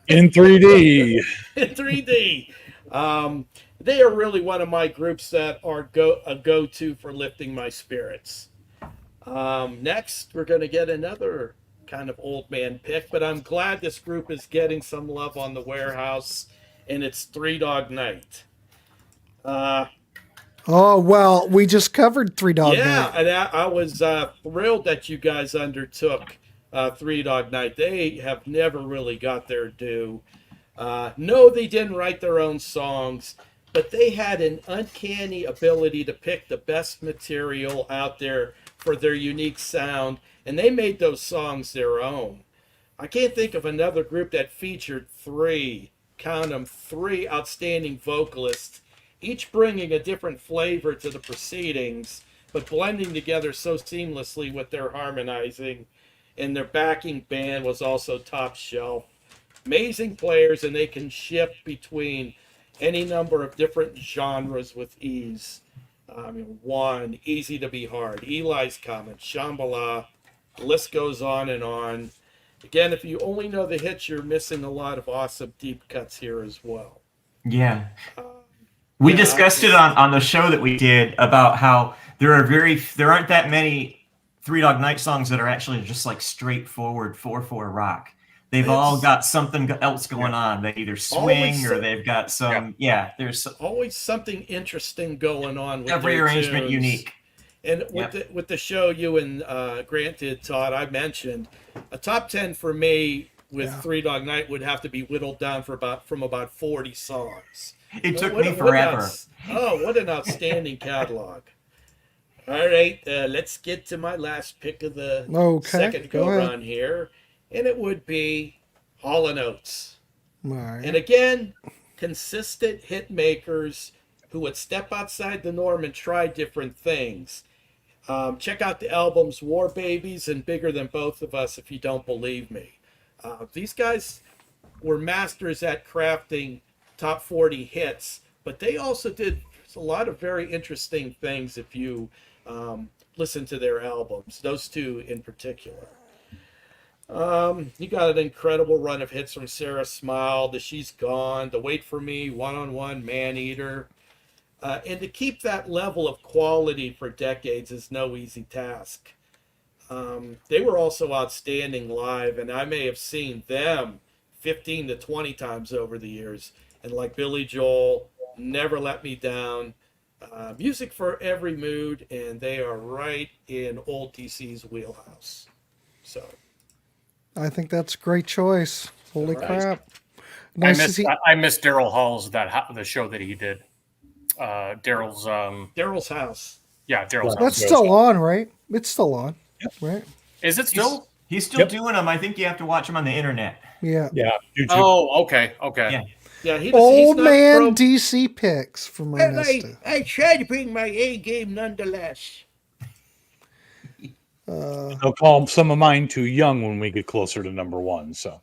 In 3D.
In 3D. They are really one of my groups that are a go-to for lifting my spirits. Next, we're going to get another kind of old man pick, but I'm glad this group is getting some love on the Warehouse, and it's Three Dog Night.
Oh, well, we just covered Three Dog
Yeah,
Night.
and I was thrilled that you guys undertook Three Dog Night. They have never really got their due. No, they didn't write their own songs, but they had an uncanny ability to pick the best material out there for their unique sound, and they made those songs their own. I can't think of another group that featured count them, three outstanding vocalists, each bringing a different flavor to the proceedings, but blending together so seamlessly with their harmonizing. And their backing band was also top shelf. Amazing players, and they can shift between any number of different genres with ease. One, Easy to Be Hard, Eli's Comet, Shambhala, the list goes on and on. Again, if you only know the hits, you're missing a lot of awesome deep cuts here as well.
Yeah. We
Yeah,
discussed it on the show that we did about how there aren't that many Three Dog Night songs that are actually just like straightforward 4/4 rock. They've all got something else going on. They either swing or they've got some. Yeah, there's
always something interesting going on with
every
their
arrangement
tunes.
unique.
And with the show you and Grant did, Todd, I mentioned a top 10 for me with Three Dog Night would have to be whittled down from about 40 songs.
It took me forever.
What an outstanding catalog. All right, let's get to my last pick of the second go-round here, and it would be Hall & Oates.
Right.
And again, consistent hit makers who would step outside the norm and try different things. Check out the albums War Babies and Bigger Than Both of Us if you don't believe me. These guys were masters at crafting top 40 hits, but they also did a lot of very interesting things if you listen to their albums, those two in particular. You got an incredible run of hits from Sarah Smile to She's Gone, to Wait For Me, One on One, Man Eater. And to keep that level of quality for decades is no easy task. They were also outstanding live, and I may have seen them 15 to 20 times over the years. And like Billy Joel, Never Let Me Down, music for every mood, and they are right in old DC's wheelhouse. So
I think that's a great choice. Holy crap.
I missed Daryl Hall's the show that he did.
Daryl's House.
Yeah, Daryl's House.
That's still on, right? It's still on, right?
Is it still?
He's still doing them. I think you have to watch them on the internet.
Yeah.
Yeah. YouTube.
Oh, okay.
Yeah,
Old man DC picks from Ernesto.
I try to bring my A game nonetheless.
I'll call some of mine too young when we get closer to number one. So,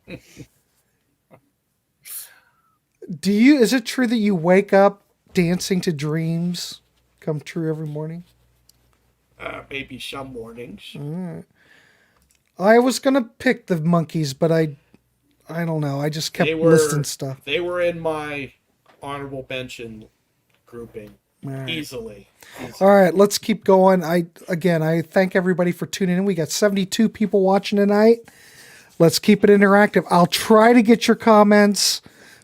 is it true that you wake up dancing to dreams come true every morning?
Maybe some mornings.
All right. I was gonna pick the Monkees, but I don't know. I just kept listing stuff.
They were in my honorable mention grouping easily.
All right, let's keep going. I thank everybody for tuning in. We got 72 people watching tonight. Let's keep it interactive. I'll try to get your comments,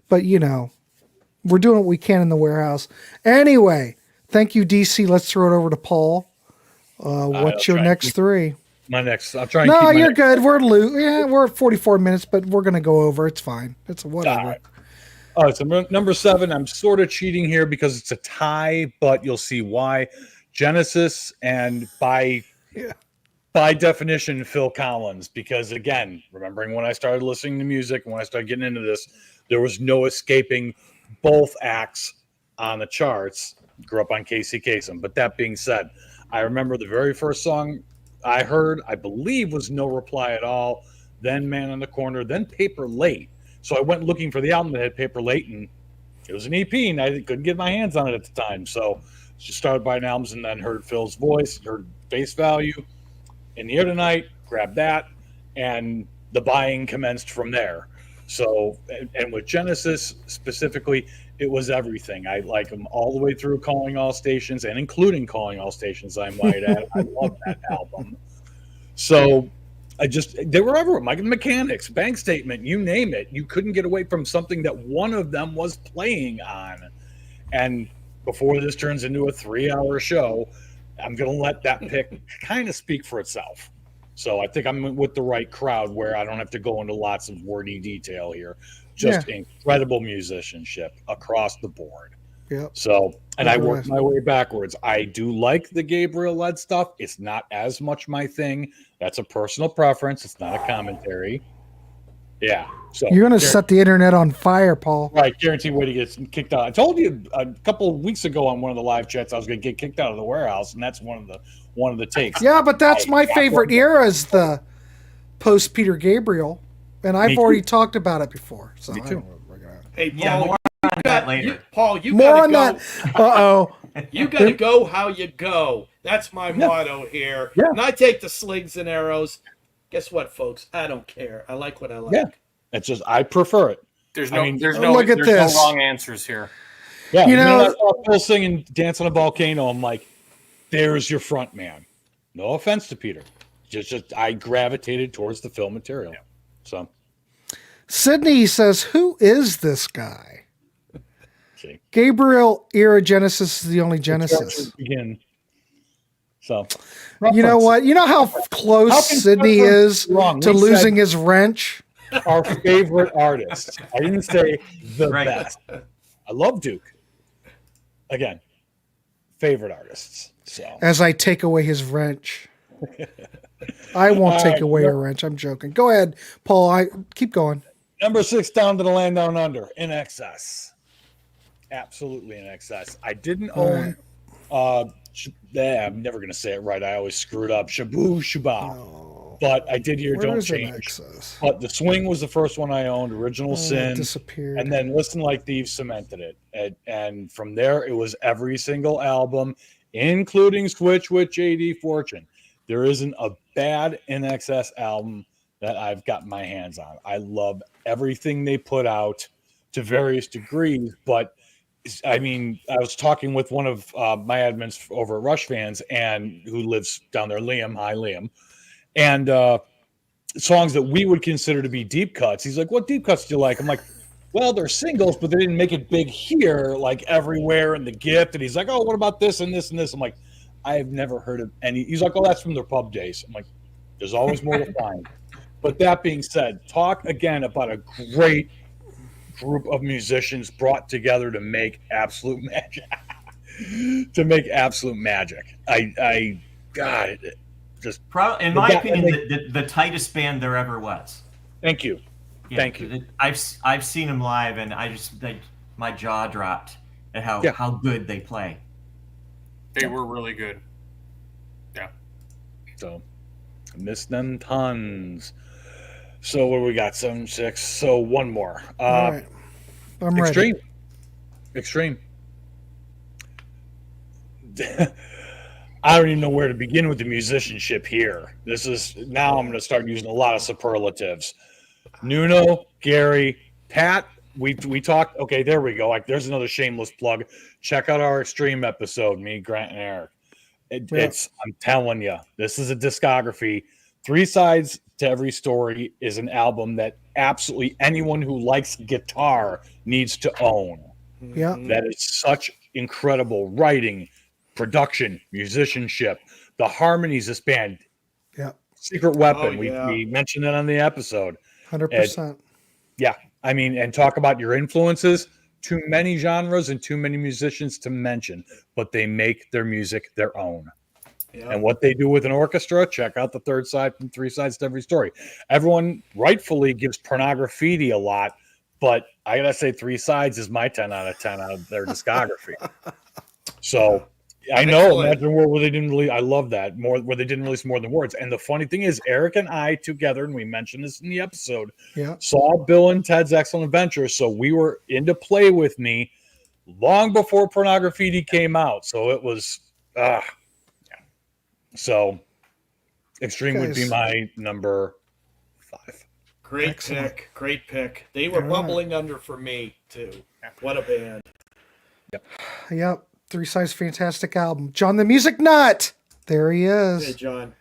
but we're doing what we can in the warehouse. Anyway, thank you, DC. Let's throw it over to Paul. What's your next three?
I'll try and keep
No, you're good. We're at 44 minutes, but we're going to go over. It's fine. It's whatever.
All right, so number 7, I'm sort of cheating here because it's a tie, but you'll see why. Genesis, and by definition, Phil Collins, because again, remembering when I started listening to music and when I started getting into this, there was no escaping both acts on the charts. Grew up on Casey Kasem. But that being said, I remember the very first song I heard, I believe, was No Reply at All, then Man on the Corner, then Paper Late. So I went looking for the album that had Paper Late, and it was an EP, and I couldn't get my hands on it at the time. So just started buying albums and then heard Phil's voice, heard Face Value, In the Air Tonight, grabbed that, and the buying commenced from there. So, and with Genesis specifically, it was everything. I like them all the way through Calling All Stations, and including Calling All Stations, I might add. I love that album. So they were everywhere. Mike and the Mechanics, Bank Statement, you name it. You couldn't get away from something that one of them was playing on. And before this turns into a 3-hour show, I'm going to let that pick kind of speak for itself. So I think I'm with the right crowd where I don't have to go into lots of wordy detail here. Just incredible musicianship across the board.
Yep.
So, and I worked my way backwards. I do like the Gabriel-led stuff. It's not as much my thing. That's a personal preference. It's not a commentary. Yeah. So
You're going to set the internet on fire, Paul.
Right. Guaranteed way to get kicked out. I told you a couple of weeks ago on one of the live chats I was going to get kicked out of the warehouse, and that's one of the takes.
Yeah, but that's my favorite era is the post Peter Gabriel, and I've already talked about it before. So
Me too.
Hey, Paul,
Yeah, more on that later.
you
More
gotta
on
go.
that. Uh-oh.
You gotta go how you go. That's my motto here.
Yeah.
And I take the slings and arrows. Guess what, folks? I don't care. I like what I like.
Yeah. It's just I prefer it.
There's
I
no,
mean,
there's no,
look at
there's
this.
no wrong answers here.
Yeah.
You know-
I saw Phil singing "Dance on a Volcano." I'm like, there's your front man. No offense to Peter. Just I gravitated towards the film material. So
Sydney says, who is this guy?
see.
Gabriel era Genesis is the only Genesis.
Begin. So
You know what? You know how close
How can
Sydney
someone
is
be wrong?
to
We
losing
said-
his wrench?
Our favorite artist. I didn't say the
Right.
best. I love Duke. Again, favorite artists. So
As I take away his wrench. I won't take away your wrench. I'm joking. Go ahead, Paul. I keep going.
number 6, Down to the Land Down Under, In Excess. Absolutely In Excess. I didn't own I'm never gonna say it right. I always screw it up. Shabu Shuba. But I did hear
Where
Don't
is In
Change.
Excess?
But The Swing was the first one I owned, Original
It
Sin.
disappeared.
And then Listen Like Thieves cemented it. And from there, it was every single album, including Switch with JD Fortune. There isn't a bad In Excess album that I've got my hands on. I love everything they put out to various degrees. But, I mean, I was talking with one of my admins over at Rush Fans and who lives down there, Liam. Hi, Liam. And songs that we would consider to be deep cuts. He's like, what deep cuts do you like? I'm like, well, they're singles, but they didn't make it big here, like Everywhere and The Gift. And he's like, oh, what about this and this and this? I'm like, I have never heard of any. He's like, oh, that's from their pub days. I'm like, there's always more to find. But that being said, talk again about a great group of musicians brought together to make absolute magic. God, just
In my opinion, the tightest band there ever was.
thank you.
Yeah,
Thank you.
I've seen them live, and my jaw dropped at how good they play.
They were really good. Yeah.
So I miss them tons. So what do we got? 7, 6. So one more.
All right. I'm ready.
Extreme. I don't even know where to begin with the musicianship here. Now I'm going to start using a lot of superlatives. Nuno, Gary, Pat. We talked. Okay, there we go. Like, there's another shameless plug. Check out our Extreme episode. Me, Grant, and Eric. It's. I'm telling you, this is a discography. 3 sides to every story is an album that absolutely anyone who likes guitar needs to own.
Yeah.
That is such incredible writing, production, musicianship, the harmonies this band.
Yeah.
Secret Weapon.
Oh, yeah.
We mentioned it on the episode.
100%.
Yeah. I mean, and talk about your influences. Too many genres and too many musicians to mention, but they make their music their own.
Yeah.
And what they do with an orchestra, check out the 3rd side from 3 sides to every story. Everyone rightfully gives Pornography a lot, but I gotta say 3 sides is my 10 out of 10 out of their discography. So I know,
Excellent.
imagine a world where they didn't release. I love that where they didn't release more than words. And the funny thing is, Eric and I together, and we mentioned this in the episode,
Yeah.
saw Bill and Ted's Excellent Adventure. So we were into Play With Me long before Pornography came out. So it was, so Extreme would be
Guys.
my number 5.
Great
Excellent.
pick. Great pick. They were
All right.
bubbling under for me, too. What a band.
Yep. 3 sides, fantastic album. John the Music Nut. There he
Hey,
is.
John.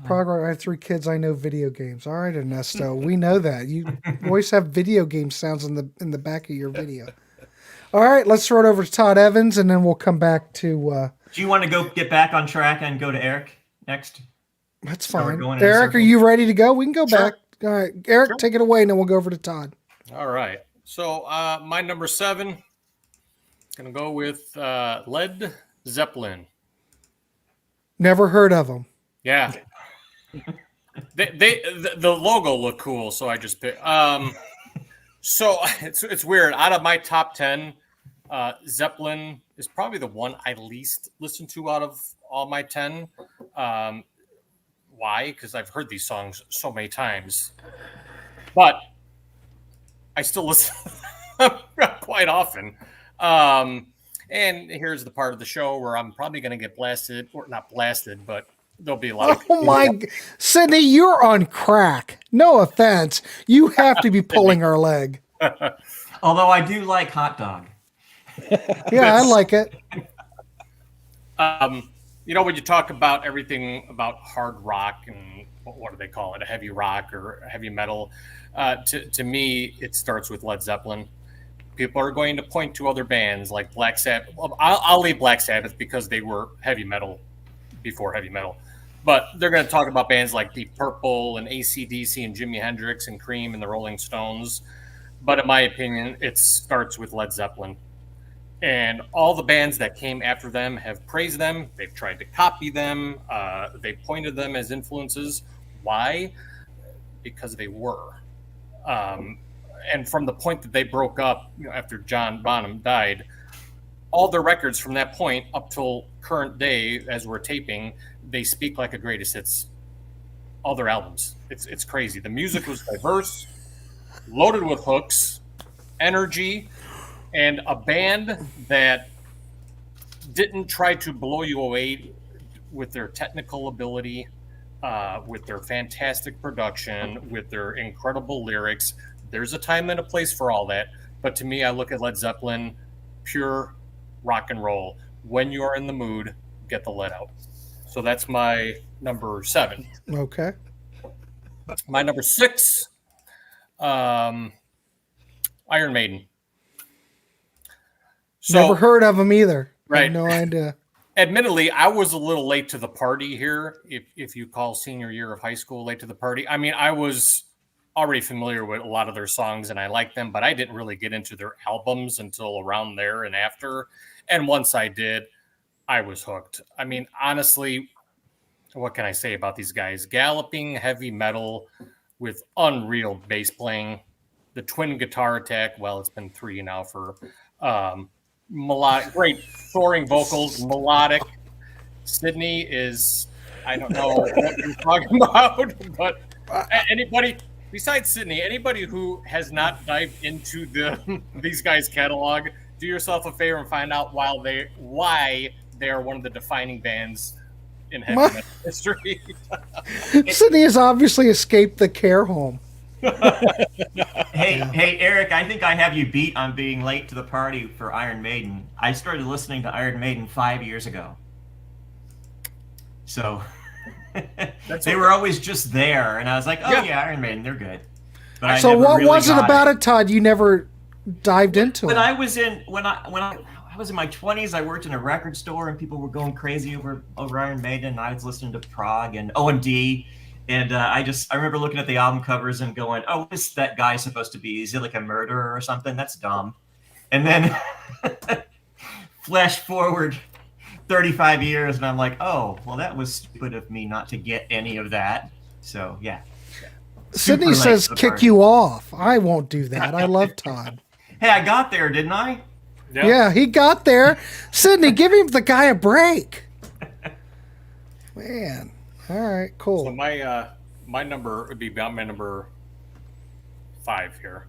Prog rock. I have 3 kids. I know video games. All right, Ernesto. We know that you always have video game sounds in the back of your video. All right, let's throw it over to Todd Evans, and then we'll come back to.
Do you want to go get back on track and go to Eric next?
That's
So we're
fine.
going in a
Eric, are
circle?
you ready to go? We can go
Sure.
back. All right, Eric, take it away, and then we'll go over to Todd.
All right. So my number 7, gonna go with Led Zeppelin.
Never heard of them.
Yeah. The logo looked cool, so I just picked. So it's weird. Out of my top 10, Zeppelin is probably the one I least listen to out of all my 10. Why? Because I've heard these songs so many times, but I still listen quite often. And here's the part of the show where I'm probably going to get blasted, or not blasted, but there'll be a lot of.
Oh my, Sydney, you're on crack. No offense. You have to be pulling our leg.
Although I do like hot dog.
Yeah, I like it.
When you talk about everything about hard rock and what do they call it, heavy rock or heavy metal, to me, it starts with Led Zeppelin. People are going to point to other bands like Black Sabbath. Well, I'll leave Black Sabbath because they were heavy metal before heavy metal. But they're going to talk about bands like Deep Purple and AC/DC and Jimi Hendrix and Cream and the Rolling Stones. But in my opinion, it starts with Led Zeppelin. And all the bands that came after them have praised them. They've tried to copy them. They pointed them as influences. Why? Because they were. And from the point that they broke up, after John Bonham died, all their records from that point up till current day, as we're taping, they speak like a greatest hits. All their albums. It's crazy. The music was diverse, loaded with hooks, energy, and a band that didn't try to blow you away with their technical ability, with their fantastic production, with their incredible lyrics. There's a time and a place for all that. But to me, I look at Led Zeppelin, pure rock and roll. When you are in the mood, get the lead out. So that's my number 7.
Okay.
My number 6, Iron Maiden. So,
Never heard of them either. I
Right.
have no idea.
admittedly, I was a little late to the party here. If you call senior year of high school late to the party, I mean, I was already familiar with a lot of their songs and I liked them, but I didn't really get into their albums until around there and after. And once I did, I was hooked. I mean, honestly, what can I say about these guys? Galloping heavy metal with unreal bass playing, the twin guitar attack. Well, it's been 3 now for melodic, great soaring vocals, melodic. Sydney is, I don't know what you're talking about, but anybody besides Sydney, anybody who has not dived into these guys' catalog, do yourself a favor and find out why they are one of the defining bands in heavy metal history.
Sydney has obviously escaped the care home.
Hey, Eric, I think I have you beat on being late to the party for Iron Maiden. I started listening to Iron Maiden 5 years ago. So they were always just there, and I was like, oh yeah, Iron Maiden, they're good. But I
So
never
what
really
was it
got
about it, Todd? You never dived into
When
it.
I was in when I was in my 20s, I worked in a record store, and people were going crazy over Iron Maiden. And I was listening to prog and OMD. And I remember looking at the album covers and going, oh, what is that guy supposed to be? Is he like a murderer or something? That's dumb. And then flash forward 35 years, and I'm like, oh, well, that was stupid of me not to get any of that. So, yeah.
Sydney
Super late
says
to the
kick
party.
you off. I won't do that. I love Todd.
Hey, I got there, didn't I?
Yeah, he got there. Sydney, give him the guy a break. Man. All right, cool.
So my number would be about my number 5 here.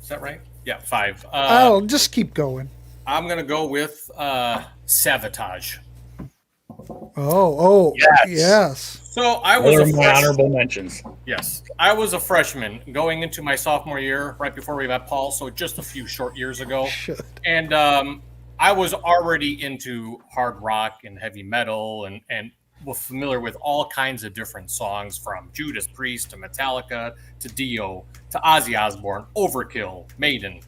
Is that right? Yeah, 5.
Just keep going.
I'm gonna go with Sabotage.
Oh, yes.
So I
What are
was
my honorable mentions?
Yes, I was a freshman going into my sophomore year, right before we met Paul. So just a few short years ago, and I was already into hard rock and heavy metal, and was familiar with all kinds of different songs, from Judas Priest to Metallica to Dio to Ozzy Osbourne, Overkill, Maiden.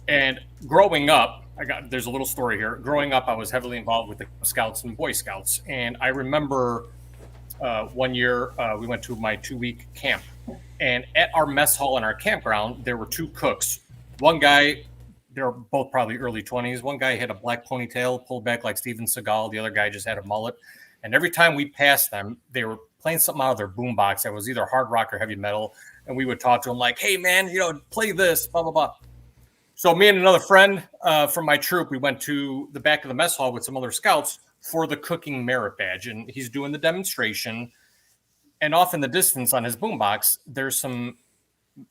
And growing up, there's a little story here. Growing up, I was heavily involved with the Scouts and Boy Scouts. And I remember one year we went to my 2-week camp. And at our mess hall in our campground, there were 2 cooks. One guy, they were both probably early 20s. One guy had a black ponytail pulled back like Steven Seagal. The other guy just had a mullet. And every time we passed them, they were playing something out of their boombox that was either hard rock or heavy metal. And we would talk to them like, hey, man, play this, blah, blah, blah. So me and another friend from my troop, we went to the back of the mess hall with some other scouts for the cooking merit badge. And he's doing the demonstration. And off in the distance on his boombox, there's some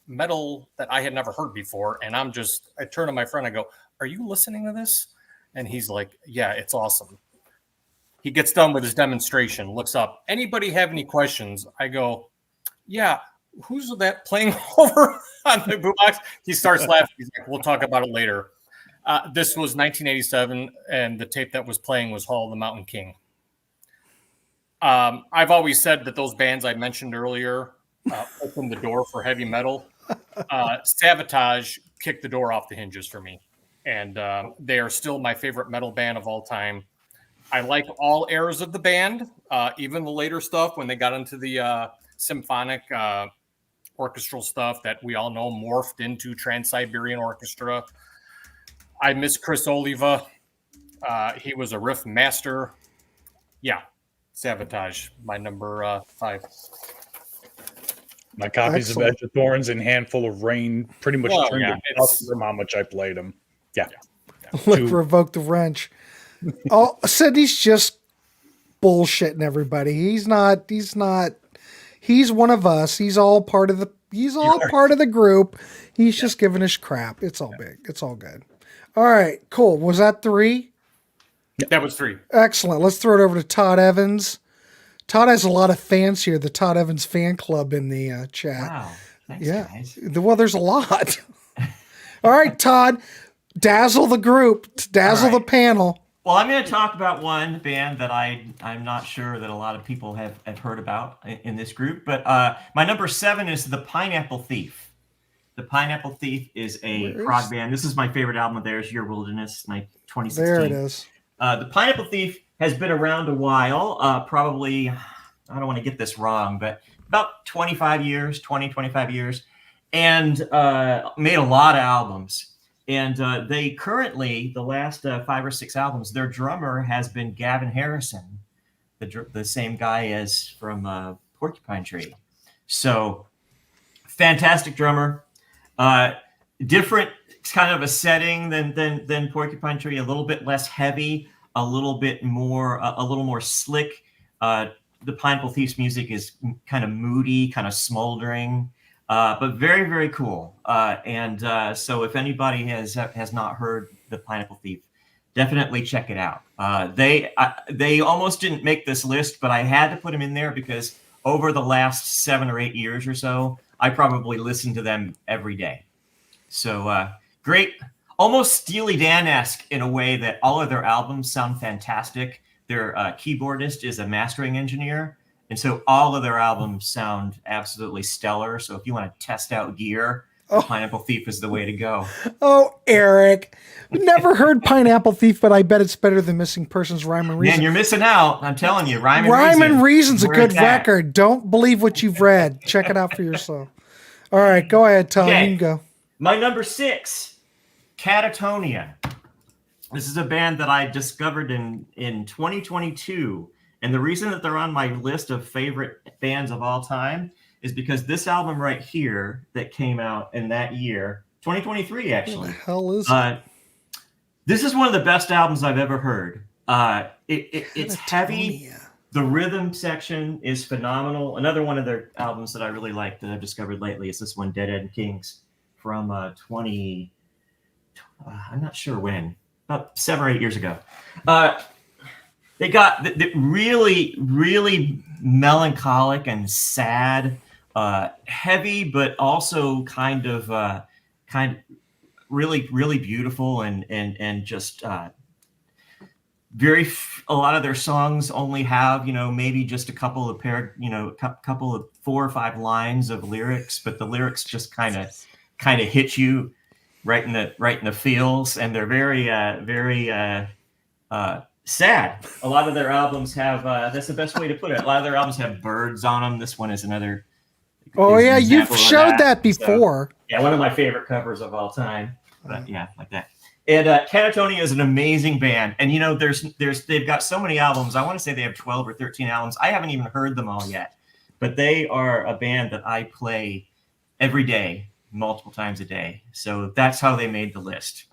metal that I had never heard before. And I turn to my friend, I go, are you listening to this? And he's like, yeah, it's awesome. He gets done with his demonstration, looks up. Anybody have any questions? I go, yeah. Who's that playing over on the boombox? He starts laughing. He's like, we'll talk about it later. This was 1987, and the tape that was playing was Hall of the Mountain King. I've always said that those bands I mentioned earlier opened the door for heavy metal. Sabotage kicked the door off the hinges for me, and they are still my favorite metal band of all time. I like all eras of the band, even the later stuff when they got into the symphonic orchestral stuff that we all know morphed into Trans-Siberian Orchestra. I miss Chris Oliva. He was a riff master. Yeah, Sabotage, my number 5.
My copies of Edge of Thorns and Handful of Rain pretty much turned to dust from how much I played them. Yeah.
Like Revoke the Wrench. Oh, Sydney's just bullshitting everybody. He's one of us. He's all part of the group. He's just giving us crap. It's all big. It's all good. All right, cool. Was that 3?
That was 3.
Excellent. Let's throw it over to Todd Evans. Todd has a lot of fans here. The Todd Evans fan club in the chat.
Wow. Thanks, guys.
Well, there's a lot. All right, Todd. Dazzle the group. Dazzle the panel.
Well, I'm going to talk about one band that I'm not sure that a lot of people have heard about in this group, but my number 7 is The Pineapple Thief. The Pineapple Thief is a prog band. This is my favorite album of theirs, Your Wilderness, 2016.
There it is.
The Pineapple Thief has been around a while, probably, I don't want to get this wrong, but about 25 years, and made a lot of albums. And they currently, the last 5 or 6 albums, their drummer has been Gavin Harrison, the same guy as from Porcupine Tree. So, fantastic drummer. Different kind of a setting than Porcupine Tree. A little bit less heavy, a little more slick. The Pineapple Thief's music is kind of moody, kind of smoldering. But very, very cool. So if anybody has not heard The Pineapple Thief, definitely check it out. They almost didn't make this list, but I had to put them in there because over the last 7 or 8 years or so, I probably listened to them every day. So great, almost Steely Dan-esque in a way that all of their albums sound fantastic. Their keyboardist is a mastering engineer. And so all of their albums sound absolutely stellar. So if you want to test out gear, Pineapple Thief is the way to go.
Oh, Eric. Never heard Pineapple Thief, but I bet it's better than Missing Persons Rhyme and Reason.
Man, you're missing out. I'm telling you. Rhyme
and Reason's a good record. Don't believe what you've read. Check it out for yourself. All right, go ahead, Tom.
Okay.
You can go.
My number 6, Catatonia. This is a band that I discovered in 2022. And the reason that they're on my list of favorite bands of all time is because this album right here that came out in that year, 2023 actually.
What the hell is it?
This is one of the best albums I've ever heard. It's heavy. The rhythm section is phenomenal. Another one of their albums that I really like that I've discovered lately is this one, Dead End Kings, from I'm not sure when, about 7 or 8 years ago. They got the really, really melancholic and sad, heavy, but also kind of really, really beautiful and just a lot of their songs only have, maybe just a couple of couple of 4 or 5 lines of lyrics, but the lyrics just kind of hit you right in the feels, and they're very sad. A lot of their albums have that's the best way to put it. A lot of their albums have birds on them. This one is another.
Oh
is an
yeah, you've
example of
showed that before.
So, yeah, one of my favorite covers of all time. But yeah, like that. And Catatonia is an amazing band, and they've got so many albums. I want to say they have 12 or 13 albums. I haven't even heard them all yet, but they are a band that I play every day, multiple times a day. So that's how they made the list.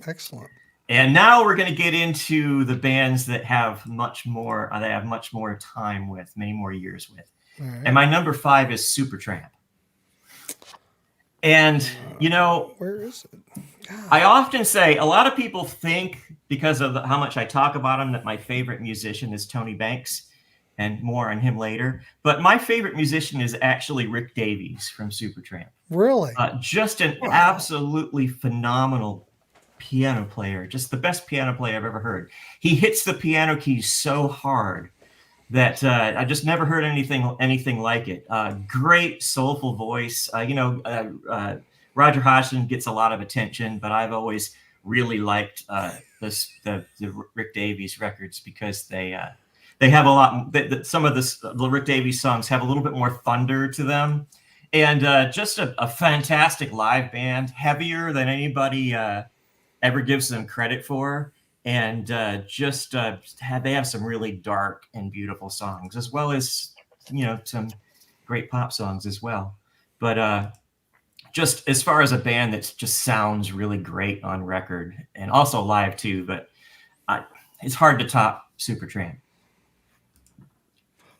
Excellent.
And now we're going to get into the bands that have much more. They have much more time with, many more years with. Right. And my number 5 is Supertramp. And
where is it? God.
I often say, a lot of people think, because of how much I talk about him, that my favorite musician is Tony Banks, and more on him later. But my favorite musician is actually Rick Davies from Supertramp.
Really?
Just an absolutely phenomenal piano player, just the best piano player I've ever heard. He hits the piano keys so hard that I just never heard anything like it. Great soulful voice. Roger Hodgson gets a lot of attention, but I've always really liked the Rick Davies records because they have a lot. Some of the Rick Davies songs have a little bit more thunder to them, and just a fantastic live band, heavier than anybody ever gives them credit for, and they have some really dark and beautiful songs, as well as some great pop songs as well. But just as far as a band that just sounds really great on record and also live too, but it's hard to top Supertramp.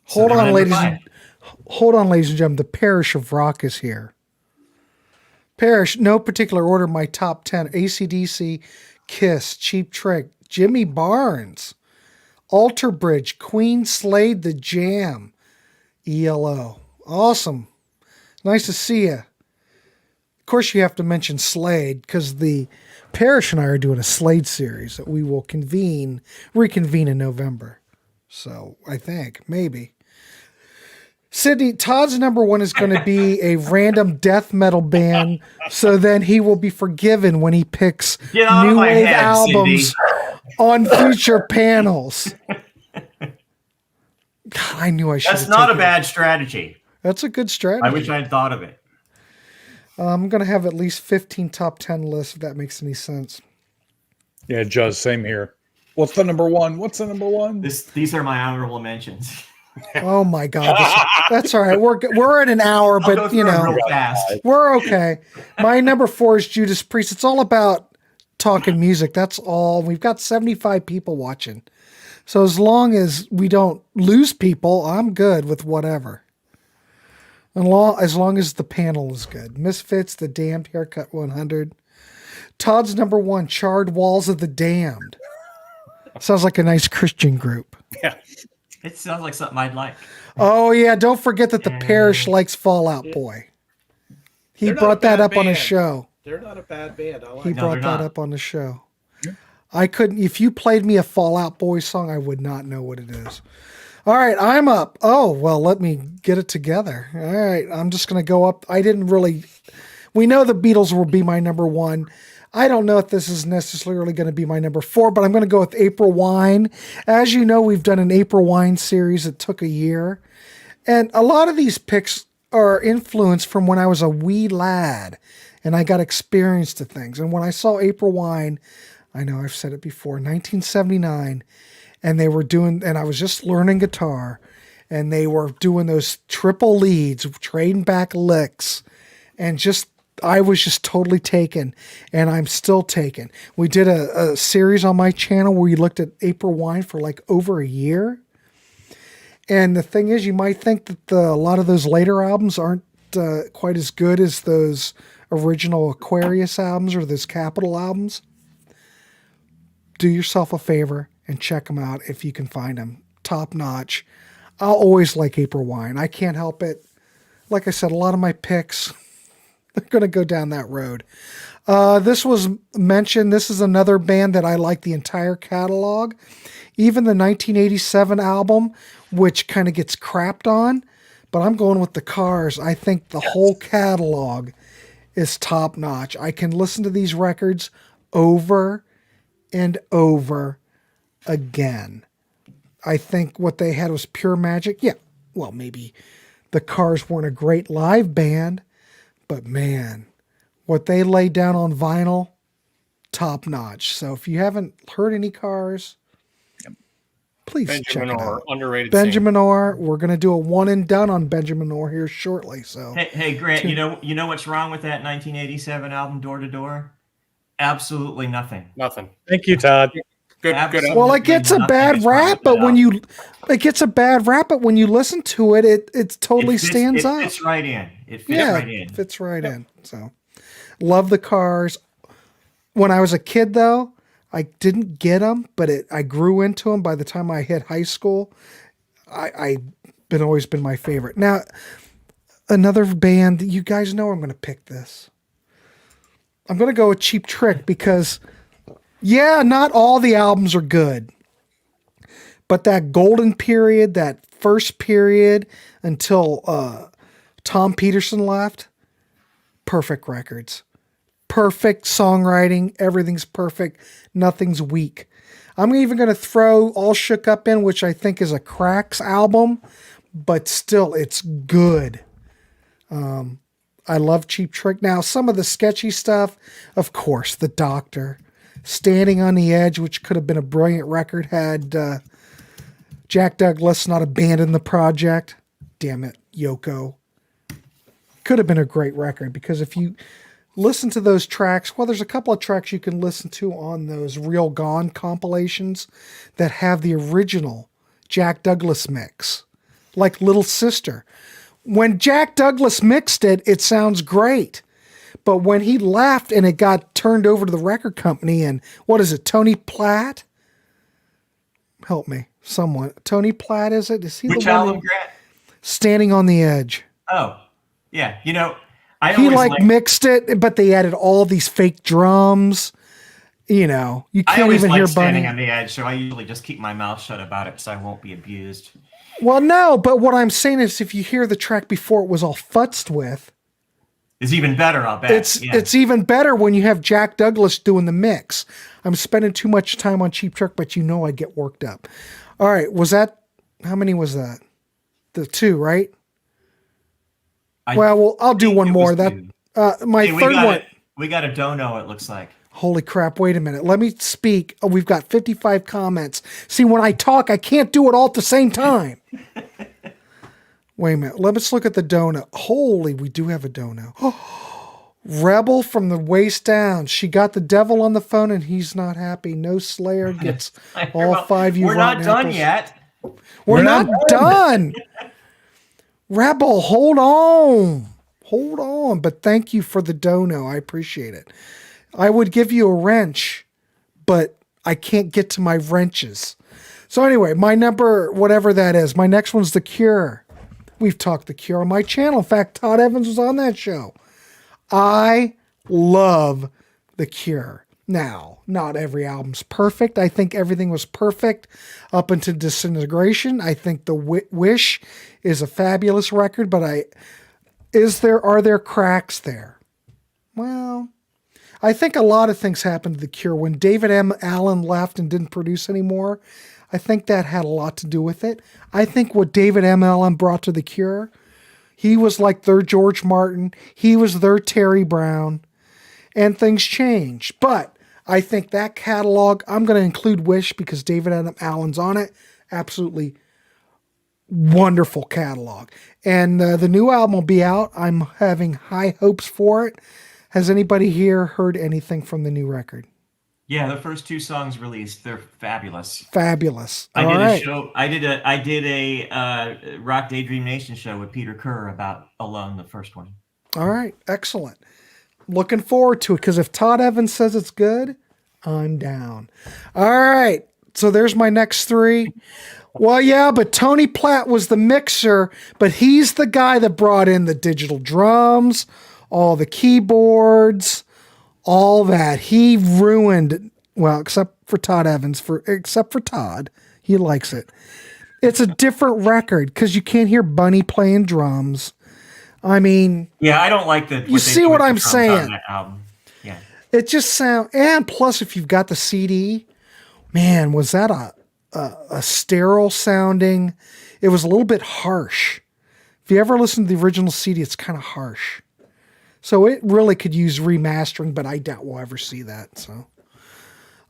Hold on, ladies and gentlemen. The Parish of Rock is here. Parish, no particular order. My top 10: AC/DC, Kiss, Cheap Trick, Jimmy Barnes, Alter Bridge, Queen, Slade, The Jam, ELO. Awesome. Nice to see you. Of course, you have to mention Slade because the Parish and I are doing a Slade series that we will reconvene in November. So I think maybe. Sydney, Todd's number 1 is going to be a random death metal band, so then he will be forgiven when he picks new wave albums on future panels. God, I knew I should.
That's not a bad strategy.
That's a good strategy.
I wish I had thought of it.
I'm going to have at least 15 top 10 lists, if that makes any sense.
Yeah, Juz, same here. What's the number 1? What's the number 1?
These are my honorable mentions.
Oh my God, that's all right. We're at an hour, but
real fast.
We're okay. My number 4 is Judas Priest. It's all about talking music. That's all. We've got 75 people watching, so as long as we don't lose people, I'm good with whatever. As long as the panel is good. Misfits, The Damned, Haircut 100. Todd's number 1, Charred Walls of the Damned. Sounds like a nice Christian group.
Yeah.
It sounds like something I'd like.
Oh, yeah. Don't forget that the Parish likes Fall Out Boy. He brought that up on his show.
They're not a bad band.
He brought that up on the show. I couldn't. If you played me a Fall Out Boy song, I would not know what it is. All right, I'm up. Oh, well, let me get it together. All right, I'm just going to go up. We know the Beatles will be my number 1. I don't know if this is necessarily going to be my number 4, but I'm going to go with April Wine. As you know, we've done an April Wine series that took a year. And a lot of these picks are influenced from when I was a wee lad and I got experienced to things. And when I saw April Wine, I know I've said it before, 1979, and they were doing, and I was just learning guitar, and they were doing those triple leads, trading back licks, and I was just totally taken, and I'm still taken. We did a series on my channel where we looked at April Wine for like over a year. And the thing is, you might think that a lot of those later albums aren't quite as good as those original Aquarius albums or those Capitol albums. Do yourself a favor and check them out if you can find them. Top notch. I'll always like April Wine. I can't help it. Like I said, a lot of my picks, they're going to go down that road. This was mentioned. This is another band that I like the entire catalog. Even the 1987 album, which kind of gets crapped on, but I'm going with the Cars. I think the whole catalog is top notch. I can listen to these records over and over again. I think what they had was pure magic. Yeah, well, maybe the Cars weren't a great live band, but man, what they laid down on vinyl, top notch. So if you haven't heard any Cars, please check it out.
Underrated.
Benjamin Orr. We're gonna do a one and done on Benjamin Orr here shortly. So
Hey, Grant, you know what's wrong with that 1987 album, Door to Door? Absolutely nothing.
Nothing.
Thank you, Todd.
Good.
Absolutely
well, it gets a
nothing
bad
is wrong
rap,
with
but
that
when
album.
when you listen to it, it totally stands
It
up.
fits right in. It fits right in.
It fits right in. So, love the Cars. When I was a kid, though, I didn't get them, but I grew into them by the time I hit high school. I always been my favorite. Now, another band, you guys know I'm going to pick this. I'm going to go with Cheap Trick because, yeah, not all the albums are good. But that golden period, that first period until Tom Peterson left, perfect records. Perfect songwriting. Everything's perfect. Nothing's weak. I'm even going to throw All Shook Up in, which I think is a Cracks album, but still, it's good. I love Cheap Trick. Now, some of the sketchy stuff, of course, The Doctor. Standing on the Edge, which could have been a brilliant record had Jack Douglas not abandoned the project. Damn it, Yoko. Could have been a great record because if you listen to those tracks, well, there's a couple of tracks you can listen to on those Real Gone compilations that have the original Jack Douglas mix, like Little Sister. When Jack Douglas mixed it, it sounds great. But when he left and it got turned over to the record company and what is it, Tony Platt? Help me, someone. Tony Platt, is it? Is he
Which
the one?
album, Grant?
Standing on the Edge.
Oh, yeah. You know,
He mixed it, but they added all these fake drums. You know, you
I
can't
always
even
like
hear
Standing
Bunny.
on the Edge, so I usually just keep my mouth shut about it so I won't be abused.
Well, no, but what I'm saying is if you hear the track before it was all futzed with,
It's even better, I'll bet.
it's even better when you have Jack Douglas doing the mix. I'm spending too much time on Cheap Trick, but you know I get worked up. All right, how many was that? The 2, right? Well, I'll do one more. That my third one.
We got a dono, it looks like.
Holy crap, wait a minute. Let me speak. Oh, we've got 55 comments. See, when I talk, I can't do it all at the same time. Wait a minute. Let's look at the dono. Holy, we do have a dono. Rebel from the waist down. She got the devil on the phone and he's not happy. No Slayer gets all 5 you
We're not
rotten
done
apples.
yet.
We're not done. Rebel, hold on. Hold on. But thank you for the dono. I appreciate it. I would give you a wrench, but I can't get to my wrenches. So anyway, my number, whatever that is, my next one's The Cure. We've talked The Cure on my channel. In fact, Todd Evans was on that show. I love The Cure. Now, not every album's perfect. I think everything was perfect up until Disintegration. I think The Wish is a fabulous record, but are there cracks there? Well, I think a lot of things happened to The Cure. When David M. Allen left and didn't produce anymore, I think that had a lot to do with it. I think what David M. Allen brought to The Cure, he was like their George Martin. He was their Terry Brown. And things changed. But I think that catalog, I'm going to include Wish because David M. Allen's on it. Absolutely wonderful catalog. And the new album will be out. I'm having high hopes for it. Has anybody here heard anything from the new record?
Yeah, the first 2 songs released, they're fabulous.
Fabulous.
I
All
did
right.
a show. I did a Rock Daydream Nation show with Peter Kerr about Alone, the first one.
All right. Excellent. Looking forward to it because if Todd Evans says it's good, I'm down. All right. So there's my next 3. Well, yeah, but Tony Platt was the mixer, but he's the guy that brought in the digital drums, all the keyboards, all that. He ruined, well, except for Todd Evans, except for Todd. He likes it. It's a different record because you can't hear Bunny playing drums. I mean,
Yeah, I don't like the.
You see what I'm saying?
On that album. Yeah.
it just sounds, and plus if you've got the CD, man, was that a sterile sounding? It was a little bit harsh. If you ever listen to the original CD, it's kind of harsh. So it really could use remastering, but I doubt we'll ever see that. So,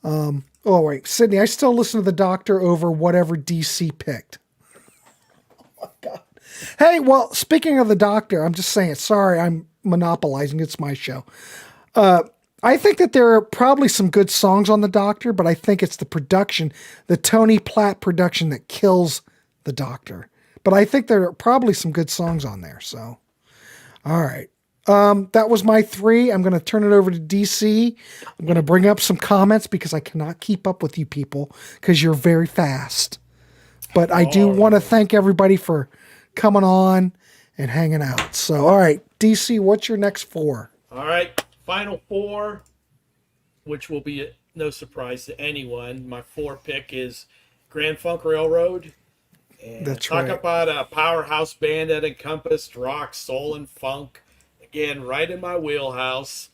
oh wait, Sydney, I still listen to the Doctor over whatever DC picked. Oh my God. Hey, well, speaking of the Doctor, I'm just saying, sorry, I'm monopolizing. It's my show. I think that there are probably some good songs on the Doctor, but I think it's the production, the Tony Platt production that kills the Doctor. But I think there are probably some good songs on there. So, all right. That was my 3. I'm going to turn it over to DC. I'm going to bring up some comments because I cannot keep up with you people because you're very fast. But I do want to thank everybody for coming on and hanging out. So, all right, DC, what's your next 4?
All right, final 4, which will be no surprise to anyone. My 4 pick is Grand Funk Railroad. And
That's
talk
right.
about a powerhouse band that encompassed rock, soul, and funk. Again, right in my wheelhouse.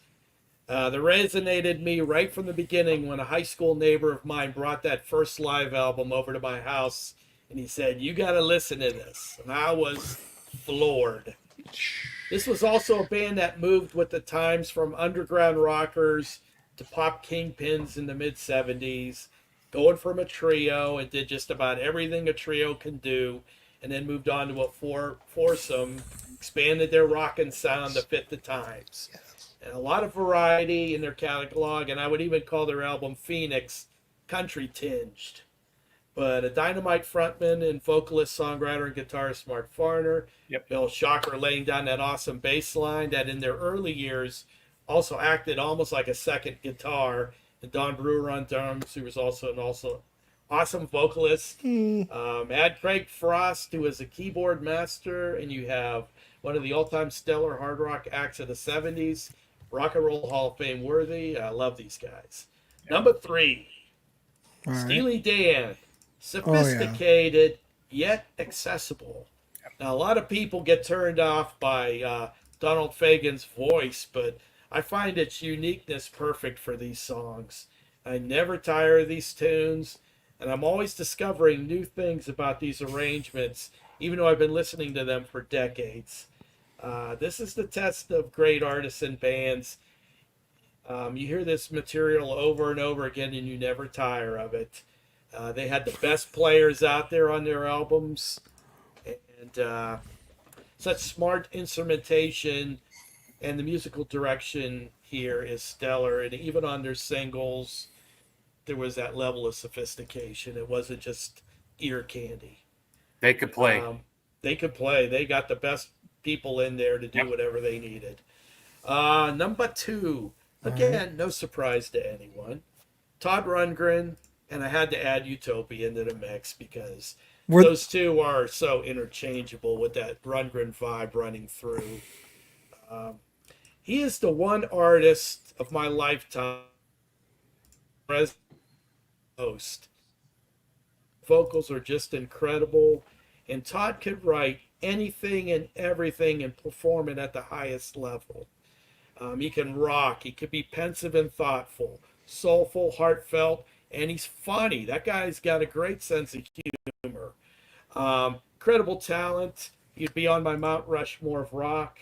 That resonated me right from the beginning when a high school neighbor of mine brought that first live album over to my house, and he said, "You got to listen to this." And I was floored. This was also a band that moved with the times from underground rockers to pop kingpins in the mid-'70s, going from a trio and did just about everything a trio can do, and then moved on to a foursome, expanded their rockin' sound to fit the times. And a lot of variety in their catalog, and I would even call their album Phoenix country tinged. But a dynamite frontman and vocalist, songwriter, and guitarist Mark Farner.
Yep.
Bill Shocker laying down that awesome bass line that in their early years also acted almost like a second guitar. And Don Brewer on drums, who was also an awesome vocalist. Add Craig Frost, who is a keyboard master, and you have one of the all-time stellar hard rock acts of the 70s, Rock and Roll Hall of Fame worthy. I love these guys. Number 3,
All right.
Steely Dan. Sophisticated, yet accessible. Now, a lot of people get turned off by Donald Fagen's voice, but I find its uniqueness perfect for these songs. I never tire of these tunes, and I'm always discovering new things about these arrangements, even though I've been listening to them for decades. This is the test of great artists and bands. You hear this material over and over again, and you never tire of it. They had the best players out there on their albums, and such smart instrumentation, and the musical direction here is stellar. And even on their singles, there was that level of sophistication. It wasn't just ear candy.
They could play.
They could play. They got the best people in there to do whatever they needed. Number 2, again, no surprise to anyone, Todd Rundgren, and I had to add Utopia into the mix because those two are so interchangeable with that Rundgren vibe running through. He is the one artist of my lifetime as host. Vocals are just incredible, and Todd could write anything and everything and perform it at the highest level. He can rock. He could be pensive and thoughtful, soulful, heartfelt, and he's funny. That guy's got a great sense of humor. Incredible talent. He'd be on my Mount Rushmore of rock.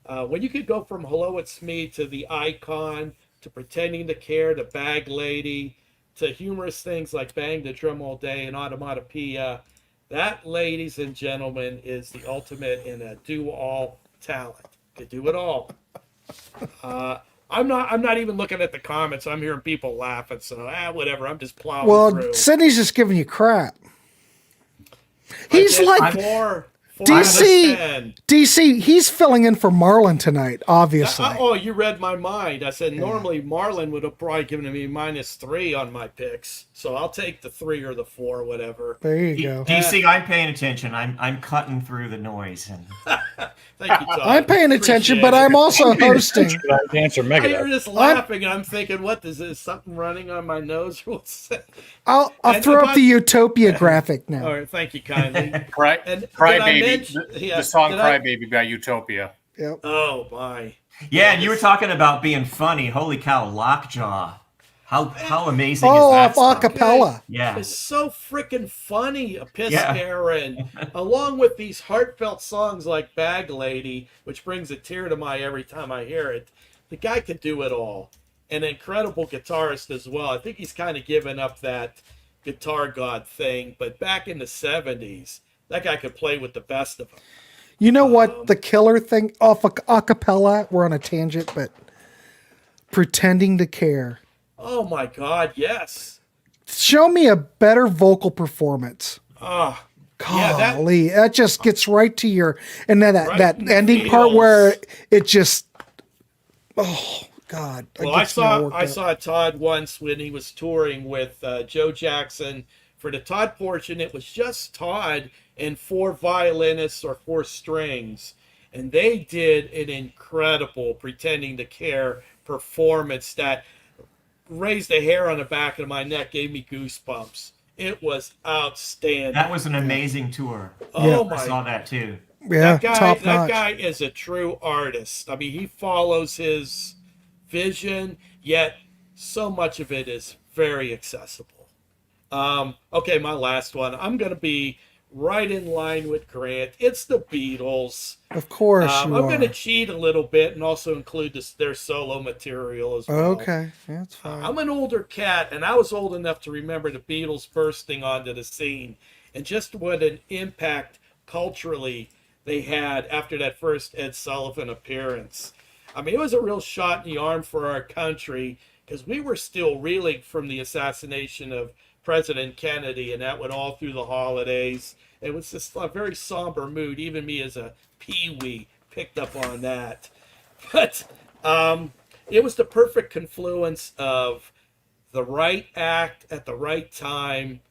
When you could go from Hello, It's Me to The Icon to Pretending to Care to Bag Lady to humorous things like Bang the Drum All Day and Automatopoeia, that, ladies and gentlemen, is the ultimate in a do-all talent. Could do it all. I'm not even looking at the comments. I'm hearing people laughing, so whatever. I'm just plowing through.
Well, Sydney's just giving you crap. He's like DC, he's filling in for Marlon tonight, obviously.
You read my mind. I said normally Marlon would have probably given me -3 on my picks, so I'll take the 3 or the 4, whatever.
There you go.
DC, I'm paying attention. I'm cutting through the noise. And
thank you, Todd.
I'm paying attention, but I'm also hosting.
Answer
You're
Megadeth.
just laughing, and I'm thinking, what is this? Something running on my nose? What's that?
I'll throw up the Utopia graphic now.
All right, thank you kindly.
Crybaby. The song Crybaby by Utopia.
Yep.
Oh, my.
yeah, and you were talking about being funny. Holy cow, Lockjaw. How amazing is that?
Oh, acapella.
Yeah.
It's so freaking funny, a piss
Yeah.
Aaron, along with these heartfelt songs like Bag Lady, which brings a tear to my eye every time I hear it. The guy could do it all. An incredible guitarist as well. I think he's kind of given up that guitar god thing, but back in the 70s, that guy could play with the best of them.
You know what? The killer thing off acapella, we're on a tangent, but Pretending to Care.
Oh my God, yes.
Show me a better vocal performance. Golly, that just gets right to your, and then that ending part where it just, oh God.
Well, I saw Todd once when he was touring with Joe Jackson. For the Todd portion, it was just Todd and 4 violinists or 4 strings, and they did an incredible Pretending to Care performance that raised the hair on the back of my neck, gave me goosebumps. It was outstanding.
That was an amazing tour.
Oh my!
I saw that too.
Yeah,
that guy is a true artist. I mean, he follows his vision, yet so much of it is very accessible. Okay, my last one. I'm going to be right in line with Grant. It's the Beatles.
Of course
I'm going to cheat a little bit and also include their solo material as well.
Okay, that's fine.
I'm an older cat, and I was old enough to remember the Beatles bursting onto the scene and just what an impact culturally they had after that first Ed Sullivan appearance. I mean, it was a real shot in the arm for our country because we were still reeling from the assassination of President Kennedy, and that went all through the holidays. It was just a very somber mood. Even me as a peewee picked up on that. But it was the perfect confluence of the right act at the right time.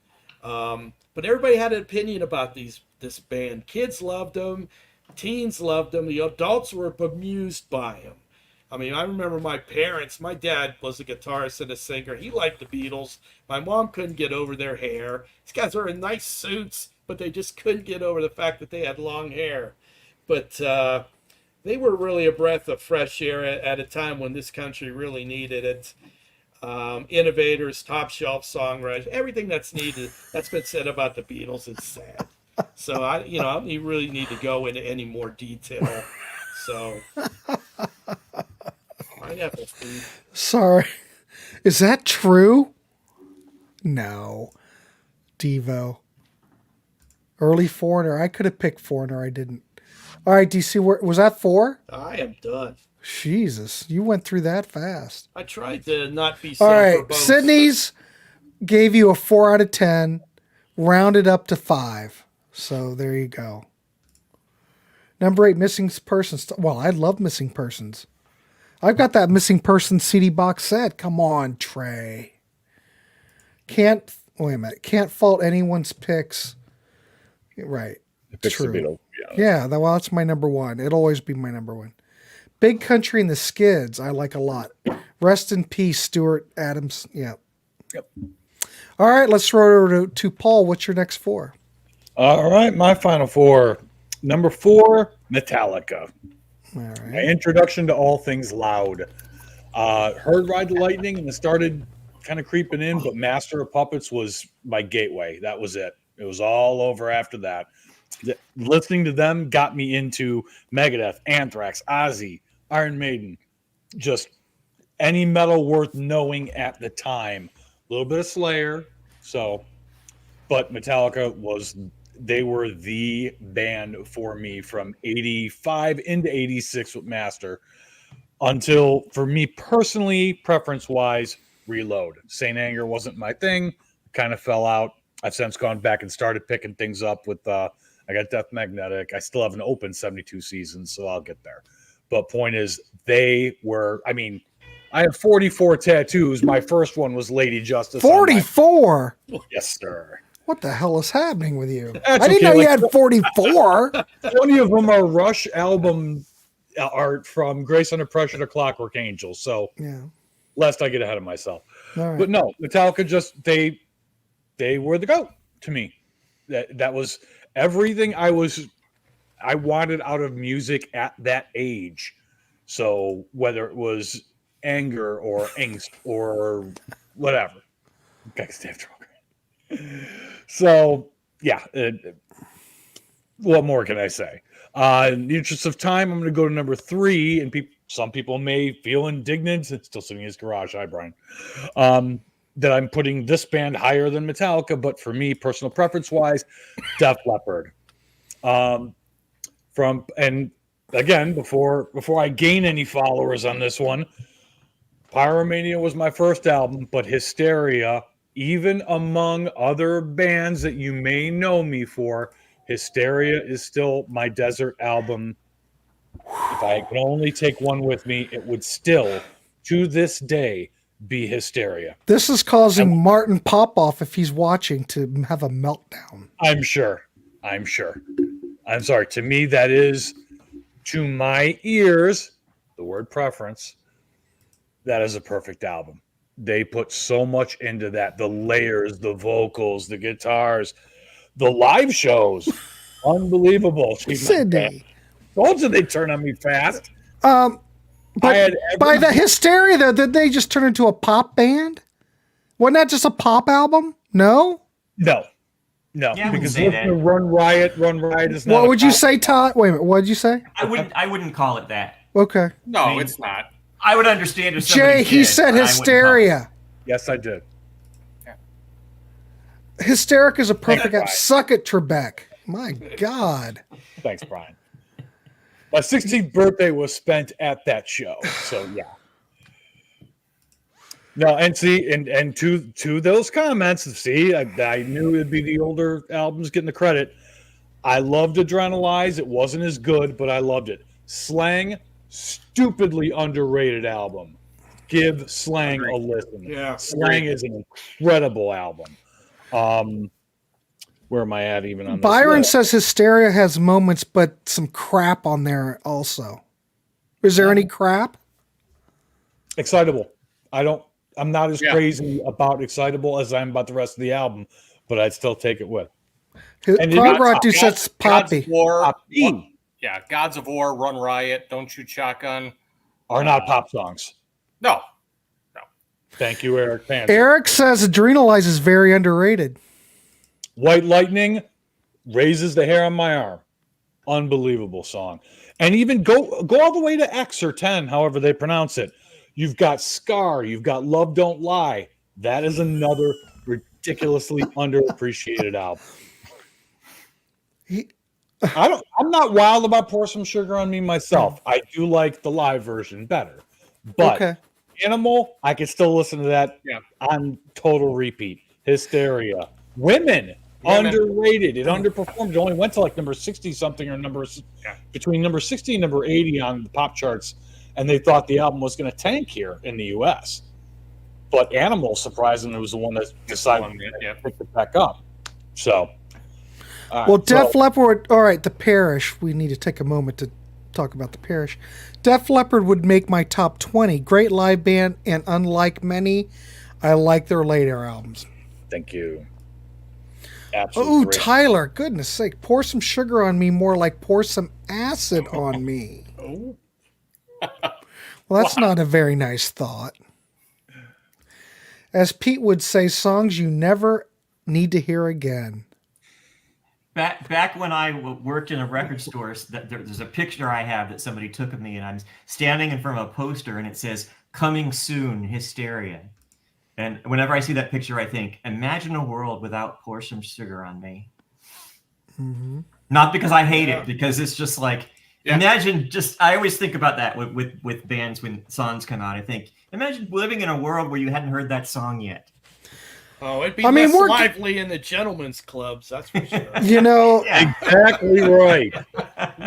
But everybody had an opinion about this band. Kids loved them. Teens loved them. The adults were bemused by them. I mean, I remember my dad was a guitarist and a singer. He liked the Beatles. My mom couldn't get over their hair. These guys were in nice suits, but they just couldn't get over the fact that they had long hair. But they were really a breath of fresh air at a time when this country really needed it. Innovators, top shelf songwriters, everything that's needed, that's been said about the Beatles is sad. So I don't really need to go into any more detail. So pineapple food.
Sorry. Is that true? No. Devo. Early Foreigner. I could have picked Foreigner. I didn't. All right, DC, was that 4?
I am done.
Jesus, you went through that fast.
I tried to not be so
all right,
verbose.
Sydney's gave you a 4 out of 10, rounded up to 5. So there you go. Number 8, Missing Persons. Well, I love Missing Persons. I've got that Missing Persons CD box set. Come on, Trey. Can't fault anyone's picks. Right. True. Yeah, well, that's my number 1. It'll always be my number 1. Big Country and the Skids, I like a lot. Rest in peace, Stuart Adams. Yeah.
Yep.
All right, let's throw it over to Paul. What's your next 4?
All right, my final 4. Number 4, Metallica.
All right.
My introduction to all things loud. Heard Ride the Lightning and it started kind of creeping in, but Master of Puppets was my gateway. That was it. It was all over after that. Listening to them got me into Megadeth, Anthrax, Ozzy, Iron Maiden, just any metal worth knowing at the time. A little bit of Slayer, but Metallica they were the band for me from 85 into 86 with Master until, for me personally, preference-wise, Reload. Saint Anger wasn't my thing. Kind of fell out. I've since gone back and started picking things up with I got Death Magnetic. I still have an open 72 seasons, so I'll get there. But point is, they were, I mean, I have 44 tattoos. My first one was Lady Justice.
44?
Yes, sir.
What the hell is happening with you?
That's
I didn't
okay,
know you
like-
had 44.
20 of them are Rush album art from Grace Under Pressure to Clockwork Angel. So,
Yeah.
lest I get ahead of myself.
All right.
But no, Metallica just they were the GOAT to me. That was everything I wanted out of music at that age. So whether it was anger or angst or whatever. Guys, Dave Troger. So yeah, what more can I say? In the interest of time, I'm going to go to number 3, and some people may feel indignant. It's still sitting in his garage. Hi, Brian. That I'm putting this band higher than Metallica, but for me, personal preference-wise, Def Leppard. And again, before I gain any followers on this one, Pyromania was my first album, but Hysteria, even among other bands that you may know me for, Hysteria is still my desert album. If I could only take one with me, it would still, to this day, be Hysteria.
This is causing Martin Popoff, if he's watching, to have a meltdown.
I'm sure. I'm sorry. To me, that is, to my ears, the word preference, that is a perfect album. They put so much into that. The layers, the vocals, the guitars, the live shows. Unbelievable.
Sydney.
Told you they turn on me fast.
But by the Hysteria, though, did they just turn into a pop band? Wasn't that just a pop album? No?
No.
Yeah, I wouldn't
because
say that.
Run Riot is not.
What would you
pop
say, Todd? Wait a minute. What did you say?
I wouldn't call it that.
Okay.
No, it's not.
I would understand if somebody
Jay, he
did,
said
but I wouldn't call it.
Hysteria.
Yes, I did.
Hysteric is a perfect
Brian.
album. Suck it, Trebek. My God.
Thanks, Brian. My 16th birthday was spent at that show. So yeah. No, and see, and to those comments, see, I knew it'd be the older albums getting the credit. I loved Adrenalize. It wasn't as good, but I loved it. Slang, stupidly underrated album. Give Slang a listen.
Yeah.
Slang is an incredible album. Where am I at even on this
Byron
list?
says Hysteria has moments, but some crap on there also. Is there any crap?
Excitable. I'm not as
Yeah.
crazy about Excitable as I am about the rest of the album, but I'd still take it with.
Prog
you got
Rock dude says
Gods
Poppy.
of War.
Poppy.
Yeah, Gods of War, Run Riot, Don't Shoot Shotgun.
Are not pop songs.
No.
Thank you, Eric Panzer.
Eric says Adrenalize is very underrated.
White Lightning raises the hair on my arm. Unbelievable song. And even go all the way to X or 10, however they pronounce it. You've got Scar. You've got Love Don't Lie. That is another ridiculously underappreciated album. I'm not wild about Pour Some Sugar on Me myself. I do like the live version better. But
Okay.
Animal, I can still listen to that on total repeat. Hysteria. Women. Underrated. It underperformed. It only went to like number 60 something or between number 60 and number 80 on the pop charts. And they thought the album was going to tank here in the U.S. But Animal, surprisingly, was the one that decided to pick it back up. So,
Well, Def Leppard, all right, The Parish. We need to take a moment to talk about The Parish. Def Leppard would make my top 20. Great live band, and unlike many, I like their later albums.
Thank you.
Oh,
Absolutely.
Tyler, goodness sake, pour some sugar on me, more like pour some acid on me. Well, that's not a very nice thought. As Pete would say, songs you never need to hear again.
Back when I worked in a record store, there's a picture I have that somebody took of me, and I'm standing in front of a poster, and it says, "Coming soon, Hysteria." And whenever I see that picture, I think, imagine a world without Pour Some Sugar on Me.
Mm-hmm.
Not because I hate it, because it's just like, imagine I always think about that with bands when songs come out. I think, imagine living in a world where you hadn't heard that song yet.
Oh, it'd be
I mean,
less lively in the gentlemen's clubs, that's for sure.
You know,
Exactly right.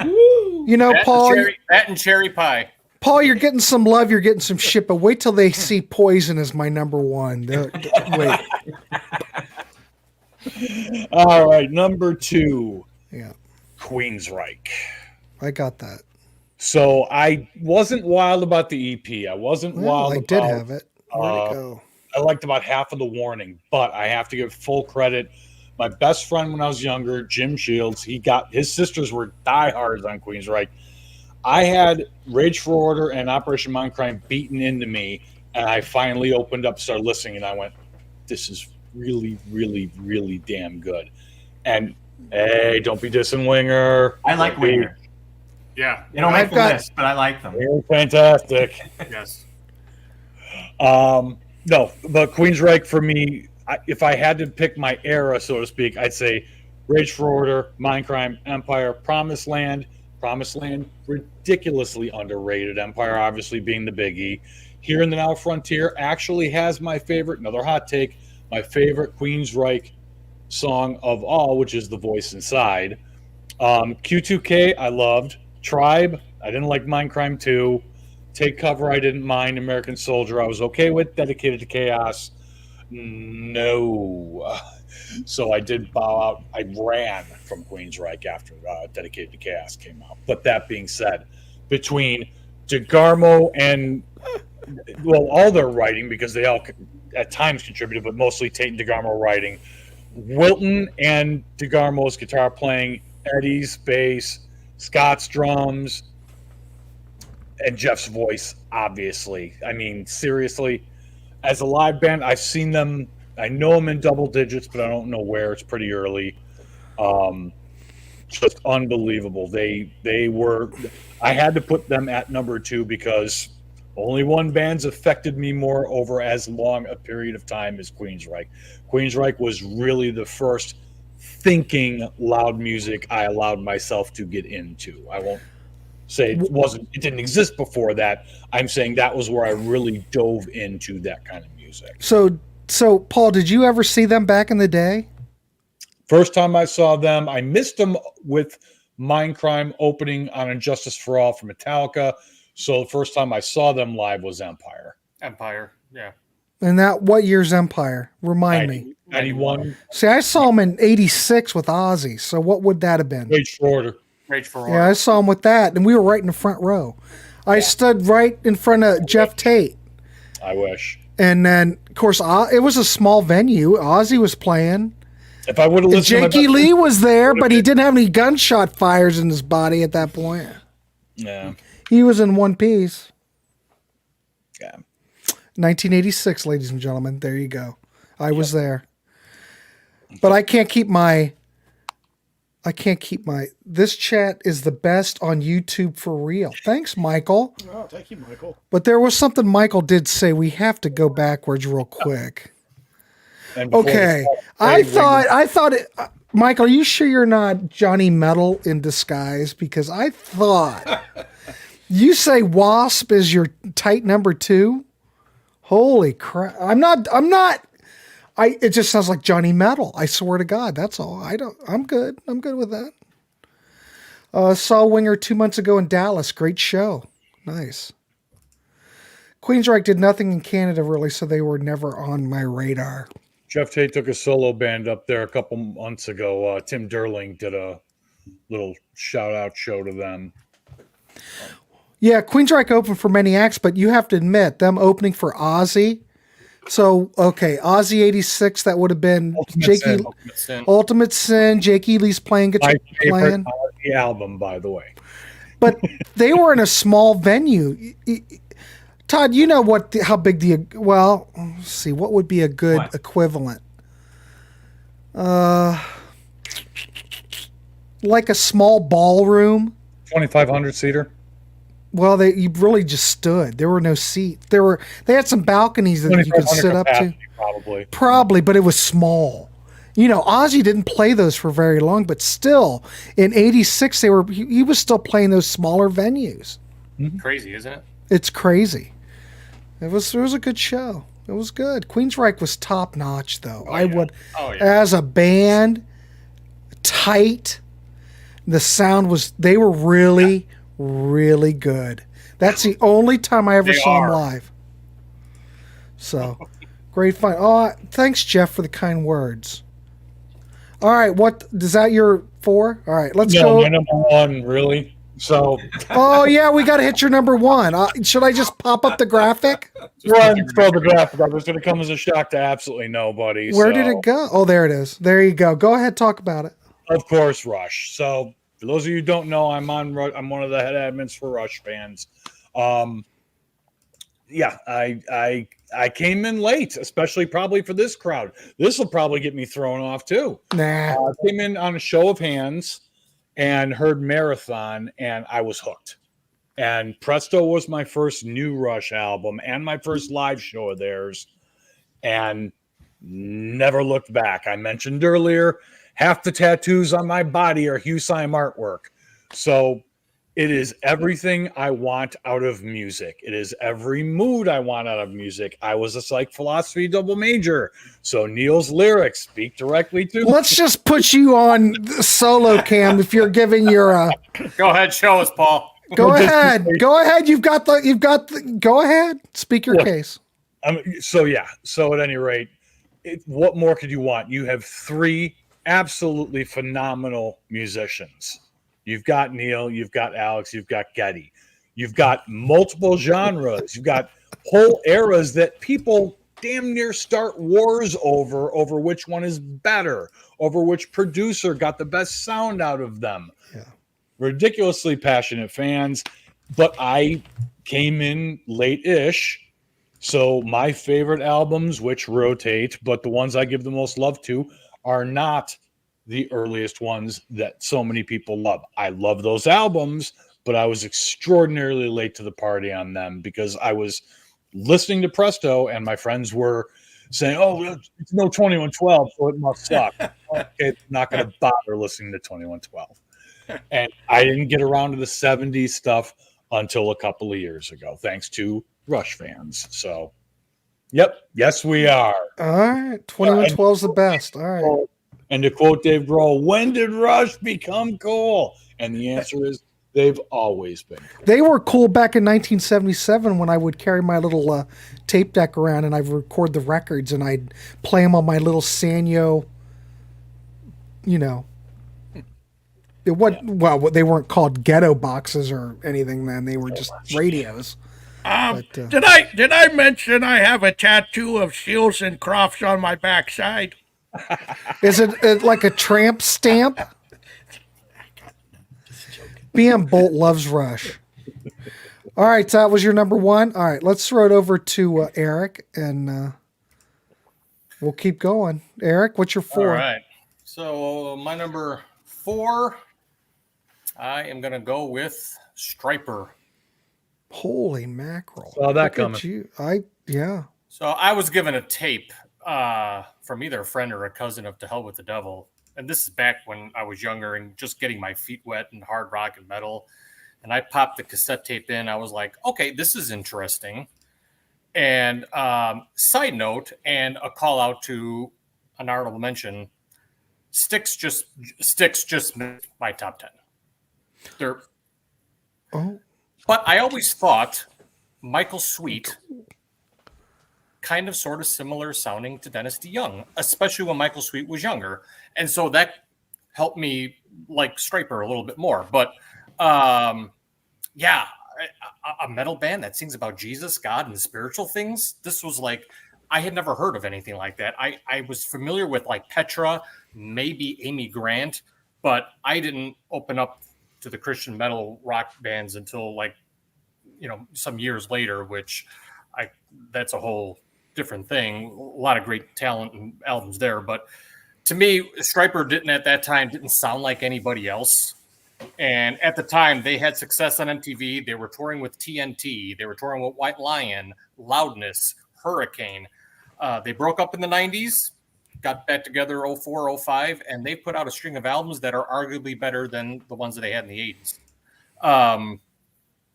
Woo!
you know, Paul.
That and cherry pie.
Paul, you're getting some love. You're getting some shit. But wait till they see Poison as my number one. Wait.
All right, number 2.
Yeah,
Queensryche.
I got that.
So I wasn't wild about the EP. I wasn't
Well,
wild
I
about
did have it. Where'd it go?
I liked about half of the Warning, but I have to give full credit. My best friend when I was younger, Jim Shields, his sisters were diehards on Queensryche. I had Rage for Order and Operation Mindcrime beaten into me, and I finally opened up, started listening, and I went, this is really, really, really damn good. And hey, don't be dissing Winger.
I like Winger.
Yeah.
They don't make the
got-
list, but I like them.
They're fantastic.
Yes.
No, but Queensryche for me, if I had to pick my era, so to speak, I'd say Rage for Order, Mindcrime, Empire, Promised Land. Promised Land, ridiculously underrated. Empire, obviously, being the biggie. Here in the Now Frontier actually has my favorite, another hot take, my favorite Queensryche song of all, which is The Voice Inside. Q2K, I loved. Tribe, I didn't like Mindcrime 2. Take Cover, I didn't mind. American Soldier, I was okay with. Dedicated to Chaos, no. So I did bow out. I ran from Queensryche after Dedicated to Chaos came out. But that being said, between DeGarmo and, well, all their writing, because they all at times contributed, but mostly Tate and DeGarmo writing, Wilton and DeGarmo's guitar playing, Eddie's bass, Scott's drums, and Jeff's voice, obviously. I mean, seriously, as a live band, I've seen them. I know them in double digits, but I don't know where. It's pretty early. Just unbelievable. They were. I had to put them at number 2 because only one band's affected me more over as long a period of time as Queensryche. Queensryche was really the first thinking loud music I allowed myself to get into. I won't say it didn't exist before that. I'm saying that was where I really dove into that kind of music.
So Paul, did you ever see them back in the day?
First time I saw them, I missed them with Mindcrime opening on Injustice for All for Metallica. So the first time I saw them live was Empire.
Empire. Yeah.
And what year's Empire? Remind me.
91.
See, I saw them in '86 with Ozzy. So what would that have been?
Rage for Order.
Rage for Order.
Yeah, I saw him with that, and we were right in the front row. I stood right in front of Jeff Tate.
I wish.
And then, of course, it was a small venue. Ozzy was playing.
If I would have
And
listened
Jakey
to my
Lee was there, but he didn't have any gunshot fires in his body at that point.
Yeah.
He was in one piece.
Yeah.
1986, ladies and gentlemen. There you go. I was there. But I can't keep my. This chat is the best on YouTube for real. Thanks, Michael.
Oh, thank you, Michael.
But there was something Michael did say. We have to go backwards real quick.
And before
Okay.
we start,
I thought it. Michael, are you sure you're not Johnny Metal in disguise? Because I thought you say Wasp is your tight number 2. Holy crap! I'm not. It just sounds like Johnny Metal. I swear to God, that's all. I'm good. I'm good with that. Saw Winger 2 months ago in Dallas. Great show. Nice. Queensryche did nothing in Canada really, so they were never on my radar.
Jeff Tate took a solo band up there a couple months ago. Tim Derling did a little shout-out show to them.
Yeah, Queensryche opened for many acts, but you have to admit, them opening for Ozzy. So, okay, Ozzy 86, that would have been Ultimate Sin, Jakey Lee's playing guitar.
My favorite Ozzy album, by the way.
But they were in a small venue. Todd, you know how big let's see, what would be a good equivalent? Like a small ballroom.
2,500 seater.
Well, you really just stood. There were no seats. They had some balconies that you could sit up to. Probably, but it was small. You know, Ozzy didn't play those for very long, but still, in '86, he was still playing those smaller venues.
Crazy, isn't it?
It's crazy. It was a good show. It was good. Queensryche was top notch, though.
Oh,
I
yeah.
would,
Oh, yeah.
as a band, tight. The sound was. They were really, really good. That's the only time I ever
They
saw them
are.
live. So, great fun. Oh, thanks, Jeff, for the kind words. All right, what is that? Your 4? All right, let's
No,
go.
my number 1, really. So
Oh yeah, we got to hit your number 1. Should I just pop up the graphic?
run throw the graphic up. It's going to come as a shock to absolutely nobody.
Where
so,
did it go? Oh, there it is. There you go. Go ahead, talk about it.
Of course, Rush. So for those of you who don't know, I'm one of the head admins for Rush fans. Yeah, I came in late, especially probably for this crowd. This will probably get me thrown off too.
Nah.
I came in on a show of hands and heard Marathon, and I was hooked. And Presto was my first new Rush album and my first live show of theirs, and never looked back. I mentioned earlier, half the tattoos on my body are Hugh Syme artwork. So it is everything I want out of music. It is every mood I want out of music. I was a psych philosophy double major, so Neil's lyrics speak directly to me.
Let's just put you on the solo cam if you're giving your
Go ahead, show us, Paul.
Go ahead. Go ahead. You've got the go ahead. Speak your case.
So at any rate, what more could you want? You have 3 absolutely phenomenal musicians. You've got Neil, you've got Alex, you've got Geddy. You've got multiple genres. You've got whole eras that people damn near start wars over which one is better, over which producer got the best sound out of them.
Yeah.
Ridiculously passionate fans, but I came in late-ish. So my favorite albums, which rotate, but the ones I give the most love to, are not the earliest ones that so many people love. I love those albums, but I was extraordinarily late to the party on them because I was listening to Presto and my friends were saying, oh, it's no 2112, so it must suck. Okay, I'm not going to bother listening to 2112. And I didn't get around to the 70s stuff until a couple of years ago, thanks to Rush fans. So, yes, we are.
All right. 2112 is the best. All right.
And to quote Dave Grohl, when did Rush become cool? And the answer is they've always been cool.
They were cool back in 1977 when I would carry my little tape deck around and I'd record the records and I'd play them on my little Sanyo, Well, they weren't called ghetto boxes or anything then. They were just radios.
Did I mention I have a tattoo of Shields and Crofts on my backside?
Is it like a tramp stamp? BM Bolt loves Rush. All right, so that was your number 1. All right, let's throw it over to Eric, and we'll keep going. Eric, what's your 4?
All right. So my number 4, I am going to go with Striper.
Holy mackerel!
Saw that
Look at
coming.
you.
So I was given a tape from either a friend or a cousin of To Hell with the Devil. And this is back when I was younger and just getting my feet wet in hard rock and metal. And I popped the cassette tape in. I was like, okay, this is interesting. And side note, and a call out to an honorable mention, Styx just missed my top 10. They're, but I always thought Michael Sweet kind of sort of similar sounding to Dennis DeYoung, especially when Michael Sweet was younger. And so that helped me like Striper a little bit more. But a metal band that sings about Jesus, God, and spiritual things. This was like, I had never heard of anything like that. I was familiar with like Petra, maybe Amy Grant, but I didn't open up to the Christian metal rock bands until like, some years later, which that's a whole different thing. A lot of great talent and albums there. But to me, Striper didn't sound like anybody else. And at the time, they had success on MTV. They were touring with TNT. They were touring with White Lion, Loudness, Hurricane. They broke up in the 90s, got back together 04, 05, and they put out a string of albums that are arguably better than the ones that they had in the 80s.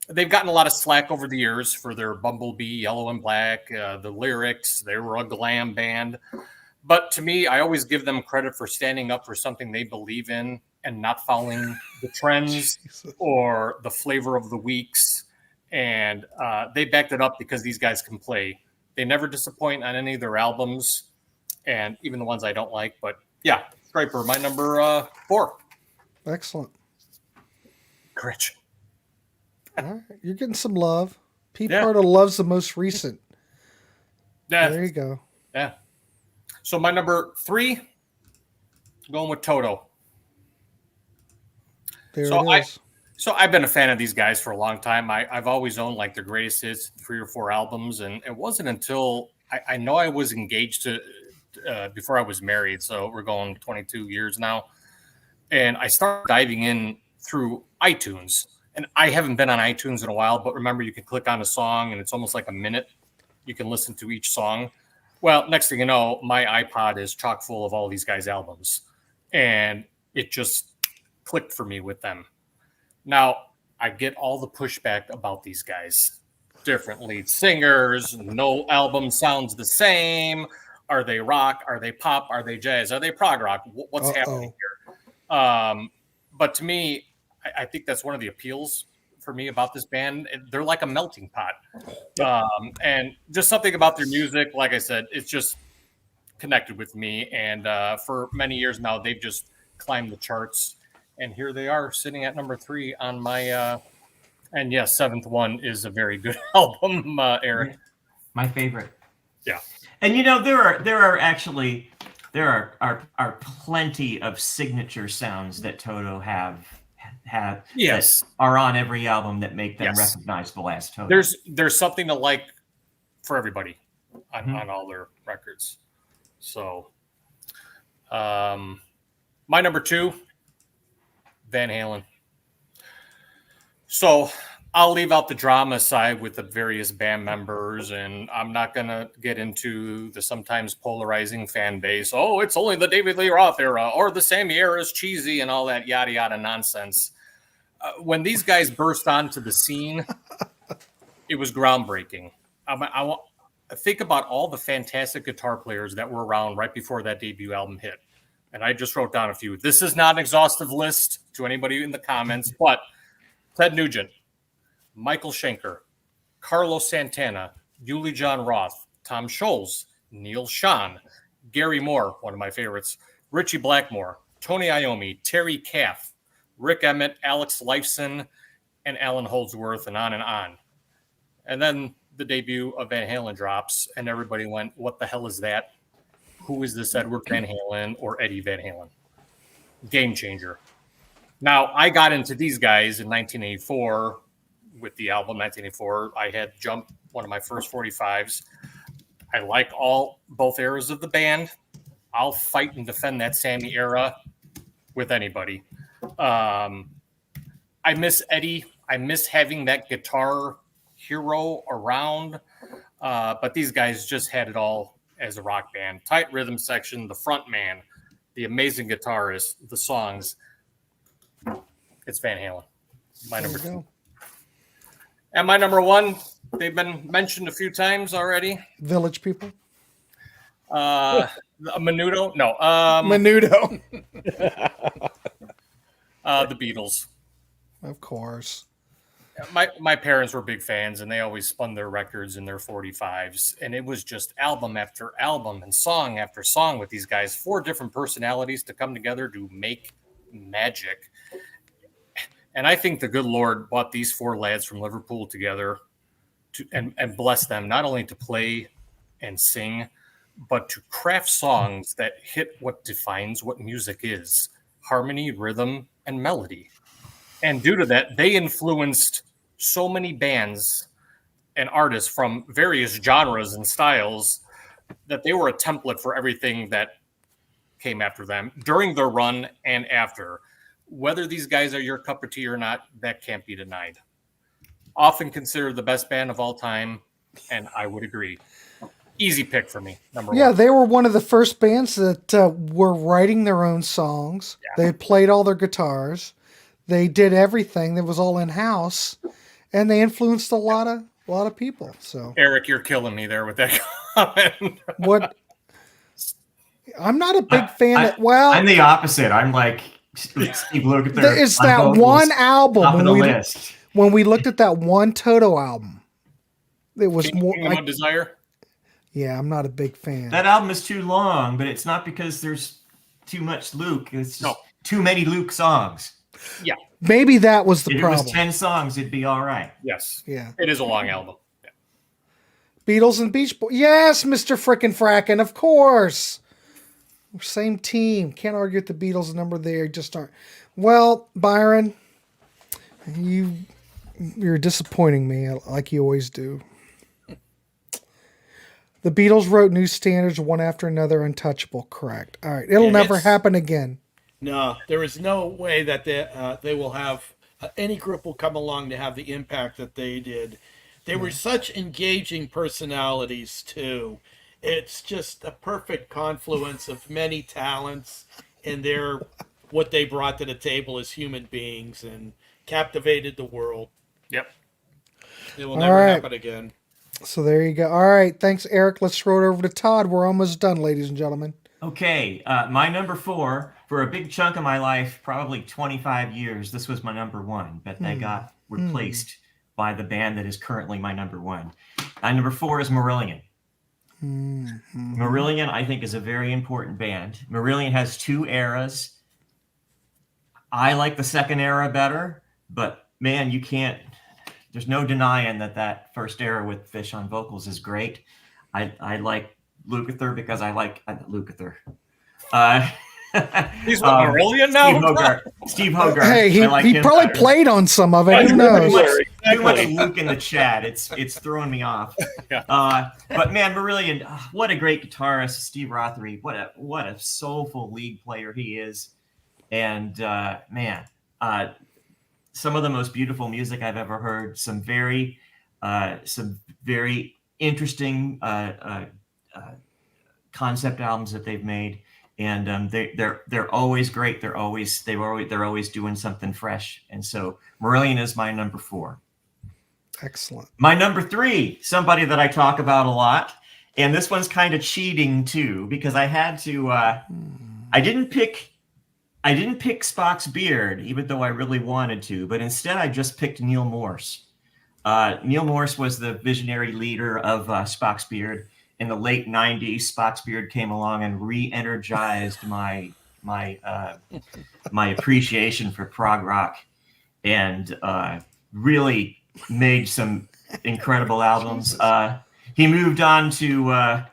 they've gotten a lot of slack over the years for their Bumblebee, Yellow and Black, the lyrics. They were a glam band. But to me, I always give them credit for standing up for something they believe in and not following the trends or the flavor of the weeks. And they backed it up because these guys can play. They never disappoint on any of their albums, and even the ones I don't like. But yeah, Striper, my number 4.
Excellent.
Gritch.
All right. You're getting some love. Pete
Yeah.
Pardo loves the most recent.
Yeah.
There you go.
Yeah. So my number 3, going with Toto.
There
So
it is.
So I've been a fan of these guys for a long time. I've always owned like their greatest hits, 3 or 4 albums, and it wasn't until I know I was engaged to before I was married. So we're going 22 years now, and I started diving in through iTunes. And I haven't been on iTunes in a while, but remember, you can click on a song, and it's almost like a minute. You can listen to each song. Well, next thing you know, my iPod is chock full of all these guys' albums, and it just clicked for me with them. Now, I get all the pushback about these guys. Different lead singers, no album sounds the same. Are they rock? Are they pop? Are they jazz? Are they prog rock? What's happening here? But to me, I think that's one of the appeals for me about this band. They're like a melting pot. And just something about their music, like I said, it's just connected with me. And for many years now, they've just climbed the charts. And here they are sitting at number 3 on my, and yes, Seventh One is a very good album, Eric.
My favorite.
Yeah.
And there are plenty of signature sounds that Toto have
Yes.
that are on every album that make them
Yes.
recognizable as Toto.
There's something to like for everybody on all their records. So, my number 2, Van Halen. So I'll leave out the drama side with the various band members, and I'm not going to get into the sometimes polarizing fan base. Oh, it's only the David Lee Roth era, or the Sammy era is cheesy, and all that yada yada nonsense. When these guys burst onto the scene, it was groundbreaking. I think about all the fantastic guitar players that were around right before that debut album hit. And I just wrote down a few. This is not an exhaustive list to anybody in the comments, but Ted Nugent, Michael Schenker, Carlos Santana, Yuli John Roth, Tom Scholz, Neil Schon, Gary Moore, one of my favorites, Richie Blackmore, Tony Iommi, Terry Kath, Rick Emmett, Alex Lifeson, and Alan Holdsworth, and on and on. And then the debut of Van Halen drops, and everybody went, what the hell is that? Who is this Edward Van Halen or Eddie Van Halen? Game changer. Now, I got into these guys in 1984 with the album 1984. I had Jump, one of my first 45s. I like both eras of the band. I'll fight and defend that Sammy era with anybody. I miss Eddie. I miss having that guitar hero around. But these guys just had it all as a rock band. Tight rhythm section, the front man, the amazing guitarist, the songs. It's Van Halen. My number 2. And my number 1, they've been mentioned a few times already.
Village People.
Menudo? No.
Menudo.
The Beatles.
Of course.
My parents were big fans, and they always spun their records in their 45s. And it was just album after album and song after song with these guys. 4 different personalities to come together to make magic. And I think the good Lord brought these 4 lads from Liverpool together and blessed them not only to play and sing, but to craft songs that hit what defines what music is: harmony, rhythm, and melody. And due to that, they influenced so many bands and artists from various genres and styles that they were a template for everything that came after them during their run and after. Whether these guys are your cup of tea or not, that can't be denied. Often considered the best band of all time, and I would agree. Easy pick for me, number 1.
Yeah, they were one of the first bands that were writing their own songs. Yeah. They played all their guitars. They did everything. That was all in-house. and they influenced a lot of people. So
Eric, you're killing me there with that comment.
what? I'm not a big fan of. Well,
I'm the opposite. I'm like Steve Lukather.
it's that one album
top of the list.
when we looked at that one Toto album. It was more
Kingdom of Desire.
Yeah, I'm not a big fan.
That album is too long, but it's not because there's too much Luke. It's just too many Luke songs.
Yeah.
Maybe that was the
if
problem.
It was 10 songs, it'd be all right.
Yes.
Yeah.
It is a long album. Yeah.
Beatles and Beach Boys. Yes, Mr. Frickin' Frackin', of course. Same team. Can't argue with the Beatles number there. Just aren't. Well, Byron, you're disappointing me like you always do. The Beatles wrote new standards one after another, untouchable. Correct. All right. It'll never happen again.
No, there is no way that they will have any group will come along to have the impact that they did. They were such engaging personalities too. It's just a perfect confluence of many talents and what they brought to the table as human beings and captivated the world.
Yep.
It will never happen again.
So there you go. All right. Thanks, Eric. Let's throw it over to Todd. We're almost done, ladies and gentlemen.
Okay. My number 4, for a big chunk of my life, probably 25 years, this was my number 1, but they got replaced by the band that is currently my number 1. My number 4 is Marillion. Marillion, I think, is a very important band. Marillion has 2 eras. I like the second era better, but man, there's no denying that first era with Fish on vocals is great. I like Lukather because I like Lukather.
He's with Marillion now?
Steve Hogarth.
Hey, he probably played on some of it. Who knows?
Too much Luke in the chat. It's throwing me off.
Yeah.
But man, Marillion, what a great guitarist, Steve Rothery. What a soulful lead player he is. And some of the most beautiful music I've ever heard. Some very interesting concept albums that they've made, and they're always great. They're always doing something fresh. And so Marillion is my number 4.
Excellent. My
My number 3, somebody that I talk about a lot, and this one's kind of cheating too because I had to. I didn't pick Spock's Beard, even though I really wanted to, but instead I just picked Neil Morse. Neil Morse was the visionary leader of Spock's Beard. In the late 90s, Spock's Beard came along and re-energized my appreciation for prog rock and really made some incredible albums. He moved on to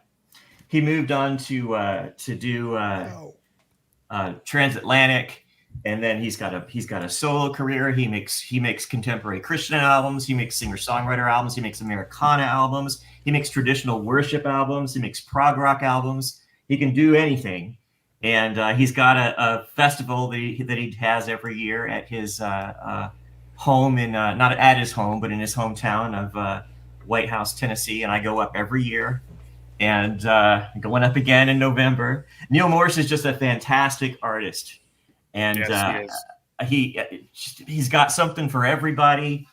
do Transatlantic, and then he's got a solo career. He makes contemporary Christian albums. He makes singer-songwriter albums. He makes Americana albums. He makes traditional worship albums. He makes prog rock albums. He can do anything, and he's got a festival that he has every year at his home in not at his home, but in his hometown of Warehaus, Tennessee. And I go up every year. And going up again in November. Neil Morse is just a fantastic artist, and
yes,
he's got something for everybody.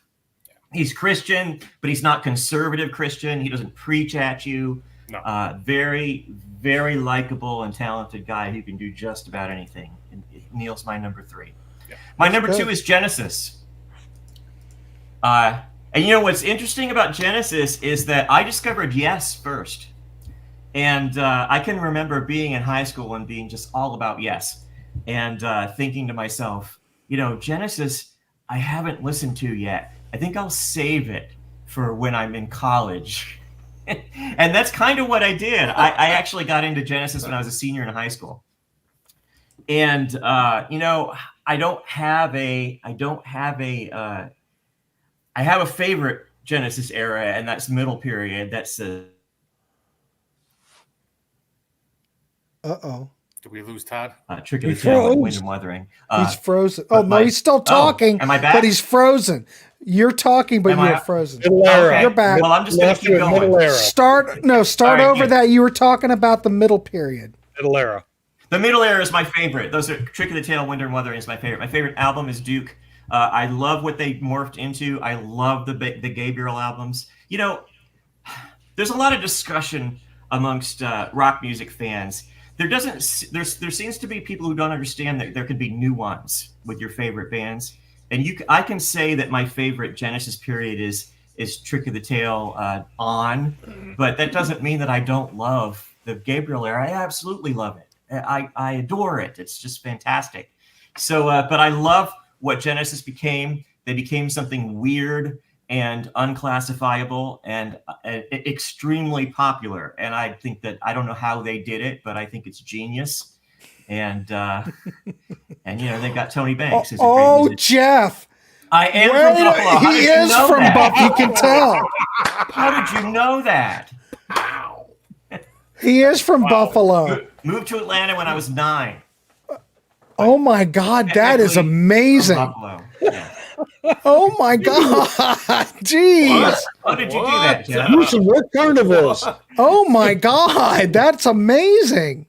He's Christian, but he's not conservative Christian. He doesn't preach at you.
No.
Very, very likable and talented guy who can do just about anything. And Neil's my number 3.
Yeah.
My number 2 is Genesis. And you know what's interesting about Genesis is that I discovered Yes first. And I can remember being in high school and being just all about Yes, and thinking to myself, Genesis, I haven't listened to yet. I think I'll save it for when I'm in college. And that's kind of what I did. I actually got into Genesis when I was a senior in high school. And I have a favorite Genesis era, and that's middle period. That's
Uh-oh.
Did we lose Todd?
Trick of the Tail and Wind and Wuthering.
He's frozen. Oh, no, he's still talking.
Am I back?
But he's frozen. You're talking, but you're frozen.
Middle era.
Okay.
You're back.
Well, I'm just going to keep going.
Middle era.
Start
All right,
over
good.
that. You were talking about the middle period.
Middle era.
The middle era is my favorite. Those are Trick of the Tail, Wind and Wuthering is my favorite. My favorite album is Duke. I love what they morphed into. I love the Gabriel albums. You know, there's a lot of discussion amongst rock music fans. There seems to be people who don't understand that there could be nuance with your favorite bands. And I can say that my favorite Genesis period is Trick of the Tail on, but that doesn't mean that I don't love the Gabriel era. I absolutely love it. I adore it. It's just fantastic. So, but I love what Genesis became. They became something weird and unclassifiable and extremely popular. And I think that, I don't know how they did it, but I think it's genius. And and you know, they got Tony Banks. Who's a great musician.
Jeff.
I am from Buffalo. How
He
did you
is
know
from
that?
Buffalo. You can tell.
How did you know that?
He is from Buffalo.
Moved to Atlanta when I was 9.
Oh my God, that is
Technically,
amazing.
from Buffalo. Yeah.
Oh my God. Jeez.
How did you do that, Jeff?
What carnivores? Oh my God, that's amazing.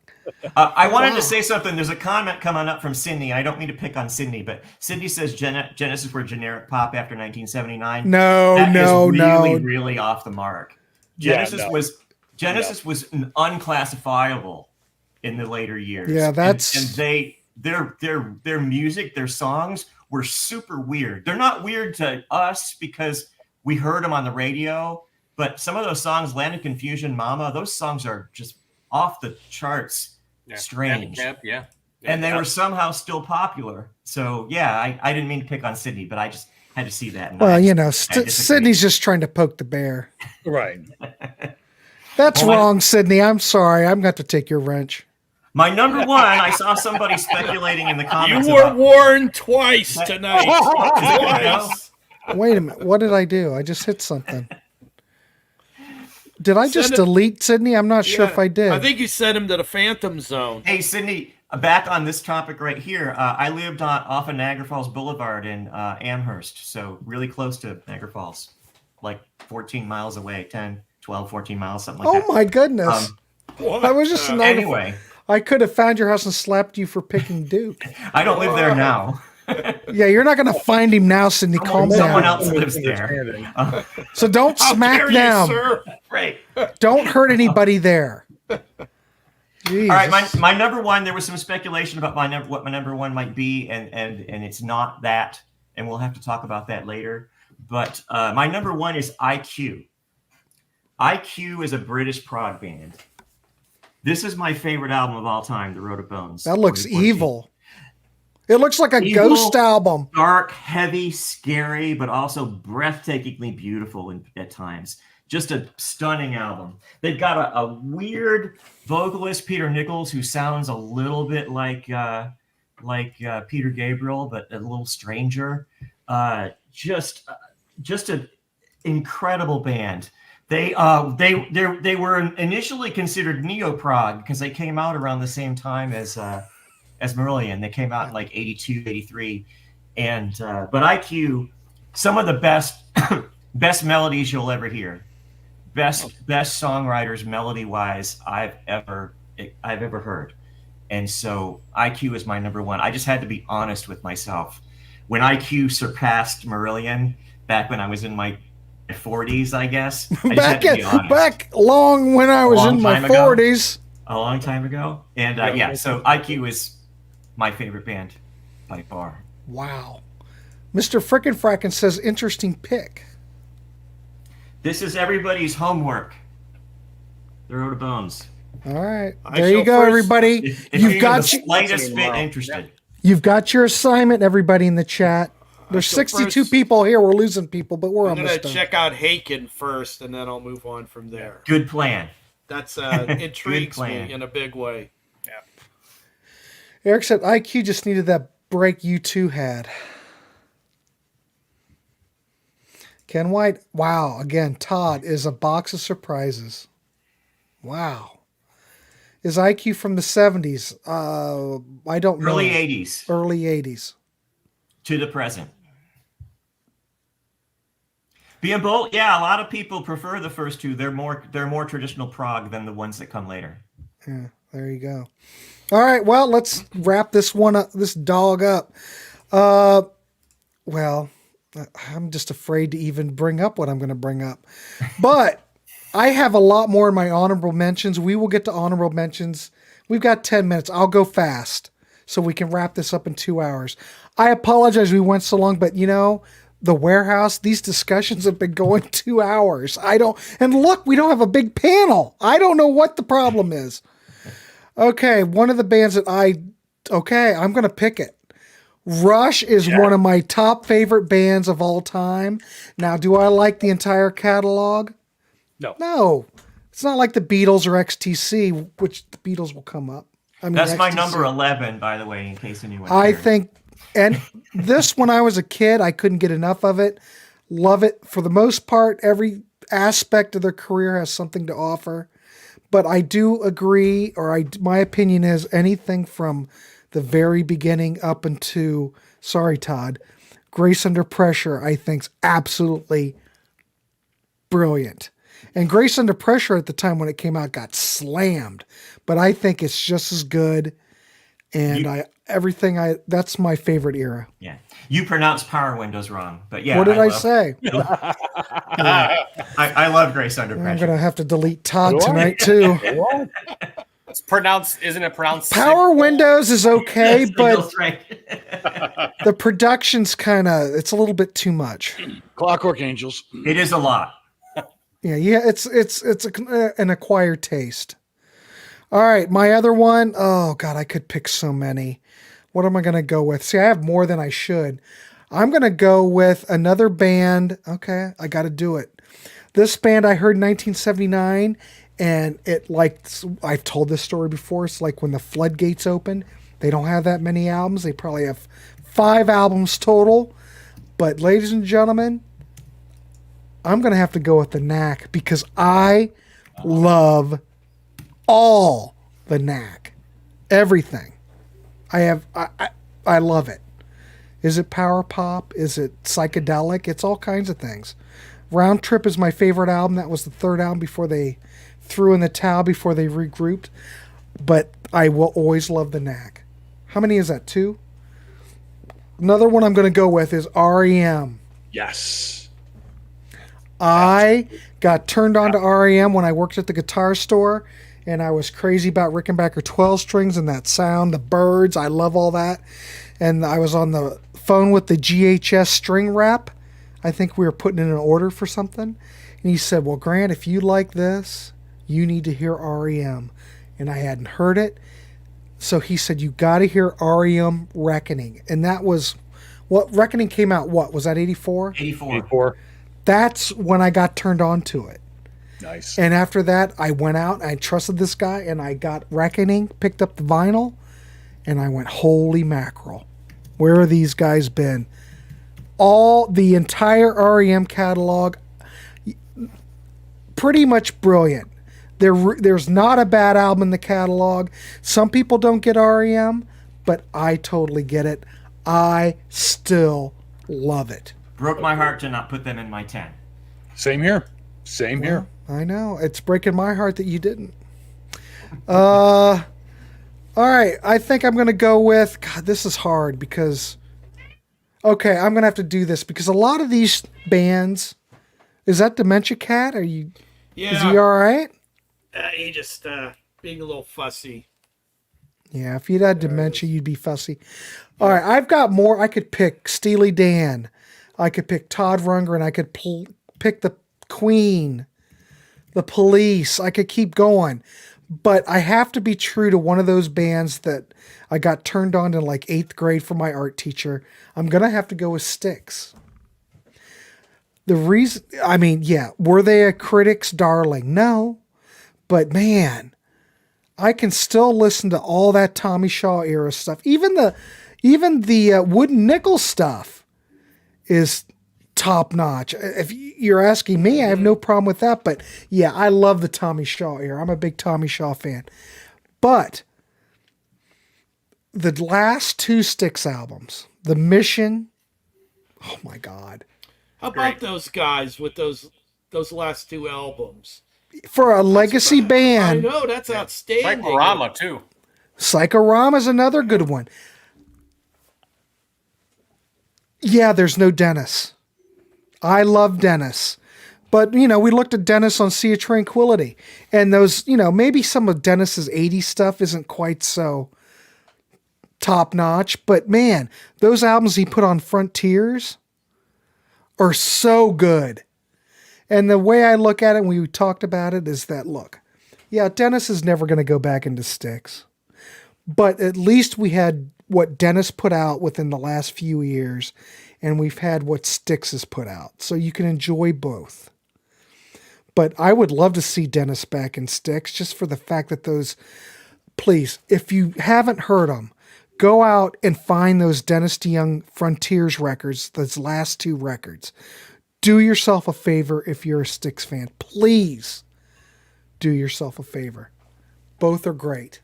I wanted to say something. There's a comment coming up from Sydney. I don't mean to pick on Sydney, but Sydney says Genesis were generic pop after 1979. That is really off the mark. Genesis was unclassifiable in the later years.
Yeah, that's
and their music, their songs were super weird. They're not weird to us because we heard them on the radio, but some of those songs, Land of Confusion, Mama, those songs are just off the charts. Strange.
Yeah.
And they were somehow still popular. So yeah, I didn't mean to pick on Sydney, but I just had to see that.
Well, you know, Sydney's just trying to poke the bear.
Right.
That's wrong, Sydney. I'm sorry. I'm going to take your wrench.
My number one, I saw somebody speculating in the comments.
You were warned twice tonight. Twice.
Wait a minute. What did I do? I just hit something. Did I just delete Sydney? I'm not sure if I did.
I think you sent him to the Phantom Zone.
Hey, Sydney, back on this topic right here. I lived off of Niagara Falls Boulevard in Amherst, so really close to Niagara Falls, like 14 miles away, 10, 12, 14 miles, something like that.
Oh, my goodness. I was just
anyway.
I could have found your house and slapped you for picking Duke.
I don't live there now.
Yeah, you're not going to find him now, Sydney. Calm down.
Someone else lives there.
So don't smack them.
Right.
Don't hurt anybody there. Jesus.
All right, my number one. There was some speculation about what my number one might be, and it's not that, and we'll have to talk about that later. But my number one is IQ. IQ is a British prog band. This is my favorite album of all time, The Road of Bones.
That looks evil. It looks like a ghost album.
Dark, heavy, scary, but also breathtakingly beautiful at times. Just a stunning album. They've got a weird vocalist, Peter Nichols, who sounds a little bit like Peter Gabriel, but a little stranger. Just an incredible band. They were initially considered neo-prog because they came out around the same time as Marillion. They came out in like 82, 83. And but IQ, some of the best melodies you'll ever hear. Best songwriters melody-wise I've ever heard. And so IQ is my number one. I just had to be honest with myself. When IQ surpassed Marillion back when I was in my 40s, I guess.
Back long when I was in my 40s.
A long time ago. And so IQ is my favorite band by far.
Wow. Mr. Frickin' Frackin' says, interesting pick.
This is everybody's homework. The Road of Bones.
All right. There you go, everybody.
You've got the slightest bit interested.
You've got your assignment, everybody in the chat. There's 62 people here. We're losing people, but we're almost done.
I'm going to check out Haken first, and then I'll move on from there.
Good plan.
That's intrigues me in a big way.
Yeah.
Eric said IQ just needed that break U2 had. Ken White, wow. Again, Todd is a box of surprises. Wow. Is IQ from the 70s? I don't know.
Early 80s.
Early 80s.
To the present. Being bold, yeah, a lot of people prefer the first two. They're more traditional prog than the ones that come later.
Yeah, there you go. All right, well, let's wrap this dog up. well, I'm just afraid to even bring up what I'm going to bring up. But I have a lot more in my honorable mentions. We will get to honorable mentions. We've got 10 minutes. I'll go fast so we can wrap this up in 2 hours. I apologize we went so long, but the Warehouse, these discussions have been going 2 hours. And look, we don't have a big panel. I don't know what the problem is. Okay, one of the bands that I'm going to pick it. Rush is one of my top favorite bands of all time. Now, do I like the entire catalog? No. It's not like the Beatles or XTC, which the Beatles will come up. I mean,
That's my
XTC.
number 11, by the way, in case anyone
I
cares.
think, and this, when I was a kid, I couldn't get enough of it. Love it. For the most part, every aspect of their career has something to offer. But I do agree, my opinion is anything from the very beginning up into, sorry, Todd, Grace Under Pressure, I think's absolutely brilliant. And Grace Under Pressure at the time when it came out got slammed, but I think it's just as good. And that's my favorite era.
Yeah. You pronounce Power Windows wrong, but yeah.
What did I say?
I love Grace Under Pressure.
I'm going to have to delete Todd tonight too.
It's pronounced, isn't it pronounced?
Power Windows is okay,
Yes,
but
that's right.
the production's it's a little bit too much.
Clockwork Angels.
It is a lot.
Yeah, it's an acquired taste. All right, my other one, oh God, I could pick so many. What am I going to go with? See, I have more than I should. I'm going to go with another band. Okay, I got to do it. This band I heard in 1979, and I've told this story before. It's like when the floodgates open. They don't have that many albums. They probably have 5 albums total. But ladies and gentlemen, I'm going to have to go with the Knack because I love all the Knack. Everything. I love it. Is it power pop? Is it psychedelic? It's all kinds of things. Round Trip is my favorite album. That was the 3rd album before they threw in the towel, before they regrouped. But I will always love the Knack. How many is that? 2? Another one I'm going to go with is REM.
Yes.
I got turned on to REM when I worked at the guitar store, and I was crazy about Rickenbacker 12 strings and that sound, the birds. I love all that. And I was on the phone with the GHS string rep. I think we were putting in an order for something. And he said, well, Grant, if you like this, you need to hear REM. And I hadn't heard it. So he said, you got to hear REM Reckoning. And that was, what Reckoning came out, what? Was that 84?
84.
That's when I got turned on to it.
Nice.
And after that, I went out, I trusted this guy, and I got Reckoning, picked up the vinyl, and I went, holy mackerel. Where are these guys been? The entire REM catalog, pretty much brilliant. There's not a bad album in the catalog. Some people don't get REM, but I totally get it. I still love it.
Broke my heart to not put them in my 10.
Same here. Same here.
I know. It's breaking my heart that you didn't. All right. I think I'm going to go with... God, this is hard because... Okay, I'm going to have to do this because a lot of these bands... Is that Dementia Cat? Is he all right?
He just being a little fussy.
Yeah, if you'd had dementia, you'd be fussy. All right, I've got more. I could pick Steely Dan. I could pick Todd Rundgren. I could pick the Queen, the Police. I could keep going. But I have to be true to one of those bands that I got turned on in like 8th grade from my art teacher. I'm going to have to go with Styx. The reason, were they a critic's darling? No. But man, I can still listen to all that Tommy Shaw era stuff. Even the Wooden Nickel stuff is top notch. If you're asking me, I have no problem with that. But yeah, I love the Tommy Shaw era. I'm a big Tommy Shaw fan. But the last 2 Styx albums, The Mission, oh my God.
How about those guys with those last 2 albums?
For a legacy band.
I know, that's outstanding.
Psychorama, too.
Psychorama is another good one. Yeah, there's no Dennis. I love Dennis. But, we looked at Dennis on Sea of Tranquility. And those, maybe some of Dennis's 80s stuff isn't quite so top notch. But, man, those albums he put on Frontiers are so good. And the way I look at it, and we talked about it, is that, look, yeah, Dennis is never going to go back into Styx. But at least we had what Dennis put out within the last few years, and we've had what Styx has put out. So you can enjoy both. But I would love to see Dennis back in Styx, just for the fact that please, if you haven't heard them, go out and find those Dennis DeYoung Frontiers records, those last 2 records. Do yourself a favor if you're a Styx fan. Please do yourself a favor. Both are great.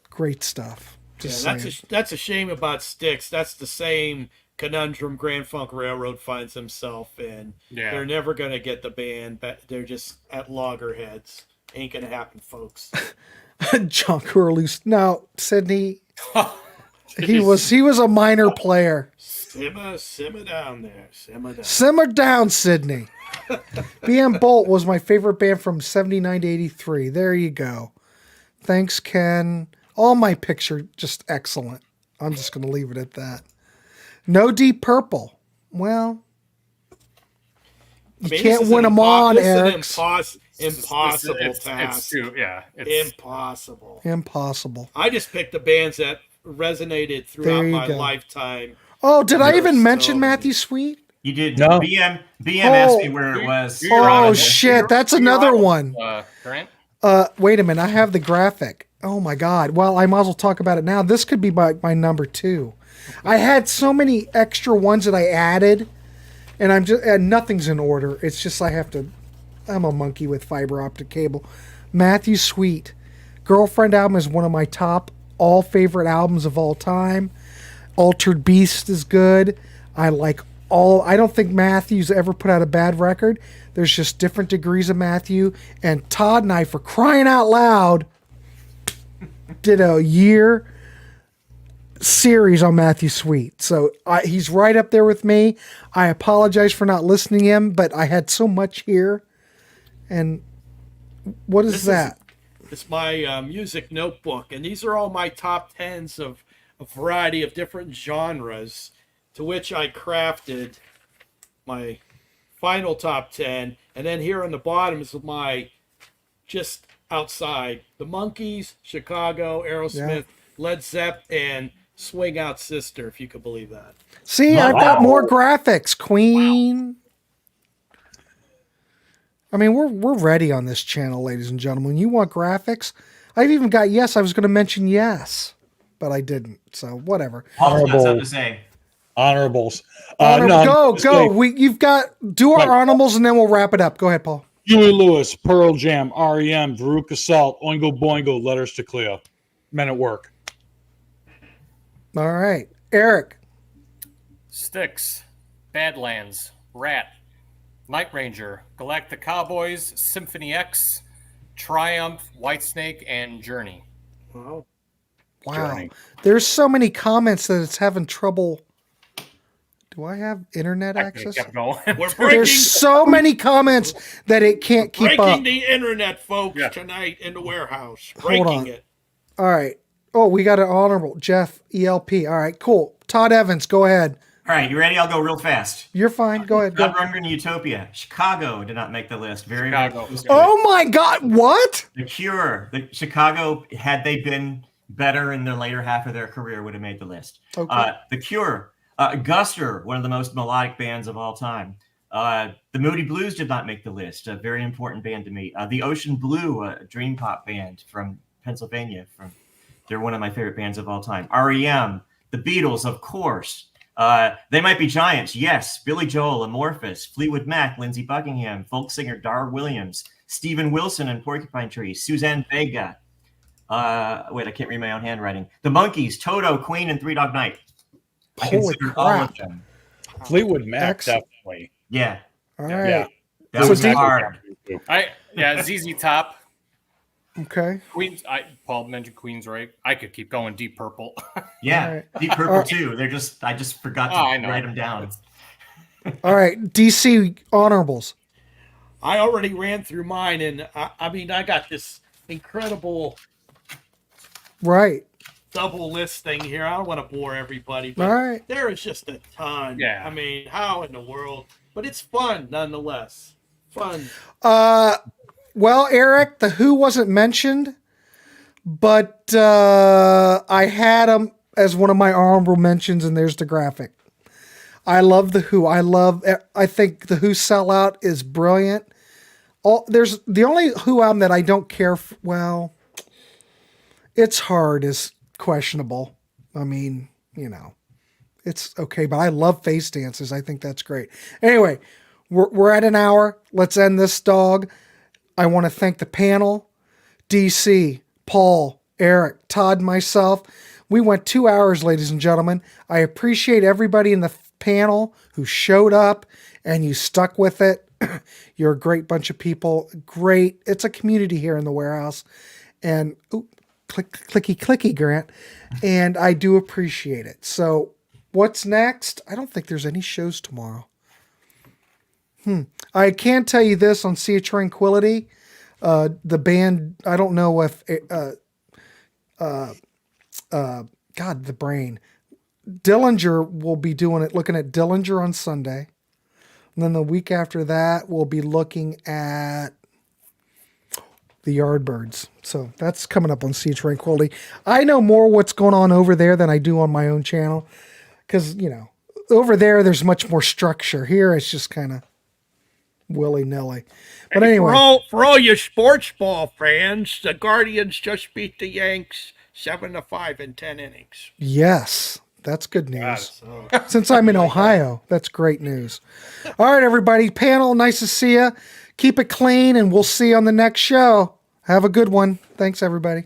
Great stuff.
That's a shame about Styx. That's the same conundrum Grand Funk Railroad finds himself in.
Yeah.
They're never going to get the band back. They're just at loggerheads. Ain't going to happen, folks.
John Corlew. No, Sydney. He was a minor player.
Simmer down there. Simmer down.
Simmer down, Sydney. BM Bolt was my favorite band from 79 to 83. There you go. Thanks, Ken. All my picks are just excellent. I'm just going to leave it at that. No Deep Purple. Well, you can't win them all, Eric.
Impossible task.
It's
Impossible.
Impossible.
I just picked the bands that resonated throughout my lifetime.
Oh, did I even mention Matthew Sweet?
You did.
No.
BM asked me where it was.
Oh, shit. That's another one.
Grant?
Wait a minute. I have the graphic. Oh, my God. Well, I might as well talk about it now. This could be my number 2. I had so many extra ones that I added, and nothing's in order. It's just I'm a monkey with fiber optic cable. Matthew Sweet. Girlfriend album is one of my top all favorite albums of all time. Altered Beast is good. I don't think Matthew's ever put out a bad record. There's just different degrees of Matthew. And Todd and I, for crying out loud, did a year series on Matthew Sweet. So he's right up there with me. I apologize for not listening to him, but I had so much here. And what is that?
It's my music notebook, and these are all my top 10s of a variety of different genres, to which I crafted my final top 10. And then here on the bottom is my just outside: the Monkees, Chicago, Aerosmith, Led Zepp, and Swing Out Sister, if you could believe that.
See, I've got more graphics. Queen. Wow. I mean, we're ready on this channel, ladies and gentlemen. You want graphics? I've even got Yes. I was going to mention Yes, but I didn't. So whatever.
Paul's got something to say.
Honorables.
Go. Do our honorables, and then we'll wrap it up. Go ahead, Paul.
Huey Lewis, Pearl Jam, REM, Veruca Salt, Oingo Boingo, Letters to Cleo. Men at Work.
All right. Eric.
Styx, Badlands, Rat, Night Ranger, Galactic Cowboys, Symphony X, Triumph, Whitesnake, and Journey.
Wow.
Journey.
There's so many comments that it's having trouble. Do I have internet access?
Kept going.
There's so many comments that it can't keep up.
Breaking the internet, folks, tonight in the warehouse. Breaking it.
All right. Oh, we got an honorable. Jeff, ELP. All right, cool. Todd Evans, go ahead.
All right, you ready? I'll go real fast.
You're fine. Go ahead.
God Rundgren, Utopia. Chicago did not make the list. Very
Chicago.
Oh my God! What?
The Cure. Chicago, had they been better in the later half of their career, would have made the list.
Okay.
The Cure. Guster, one of the most melodic bands of all time. The Moody Blues did not make the list. A very important band to me. The Ocean Blue, a dream pop band from Pennsylvania. They're one of my favorite bands of all time. REM. The Beatles, of course. They Might Be Giants, yes. Billy Joel, Amorphous, Fleetwood Mac, Lindsey Buckingham, folk singer Dar Williams, Stephen Wilson and Porcupine Tree, Suzanne Vega. Wait, I can't read my own handwriting. The Monkees, Toto, Queen, and Three Dog Night.
Holy crap!
Fleetwood Mac, definitely.
Yeah.
All right.
Yeah.
That was hard.
ZZ Top.
Okay.
Queens. Paul mentioned Queens, right? I could keep going. Deep Purple.
Yeah,
All right.
Deep Purple too. I just forgot to
I know.
write them down.
All right. DC honorables.
I already ran through mine, and I mean, I got this incredible
Right.
double list thing here. I don't want to bore everybody, but
All right.
there is just a ton.
Yeah.
I mean, how in the world? But it's fun nonetheless. Fun.
Well, Eric, the Who wasn't mentioned, but I had them as one of my honorable mentions, and there's the graphic. I love the Who. I think the Who Sellout is brilliant. There's the only Who album that I don't care for. Well, It's Hard is questionable. I mean, it's okay, but I love Face Dances. I think that's great. Anyway, we're at an hour. Let's end this dog. I want to thank the panel, DC, Paul, Eric, Todd, myself. We went 2 hours, ladies and gentlemen. I appreciate everybody in the panel who showed up and you stuck with it. You're a great bunch of people. Great. It's a community here in the Warehouse. And clicky, Grant. And I do appreciate it. So what's next? I don't think there's any shows tomorrow. I can tell you this on Sea of Tranquility. The band, I don't know if, God, the brain. Dillinger will be looking at Dillinger on Sunday. And then the week after that, we'll be looking at the Yardbirds. So that's coming up on Sea of Tranquility. I know more what's going on over there than I do on my own channel. Because, over there's much more structure. Here, it's just kind of willy-nilly. But anyway.
For all you sports ball fans, the Guardians just beat the Yanks 7-5 in 10 innings.
Yes, that's good news. Since I'm in Ohio, that's great news. All right, everybody. Panel, nice to see you. Keep it clean, and we'll see you on the next show. Have a good one. Thanks, everybody.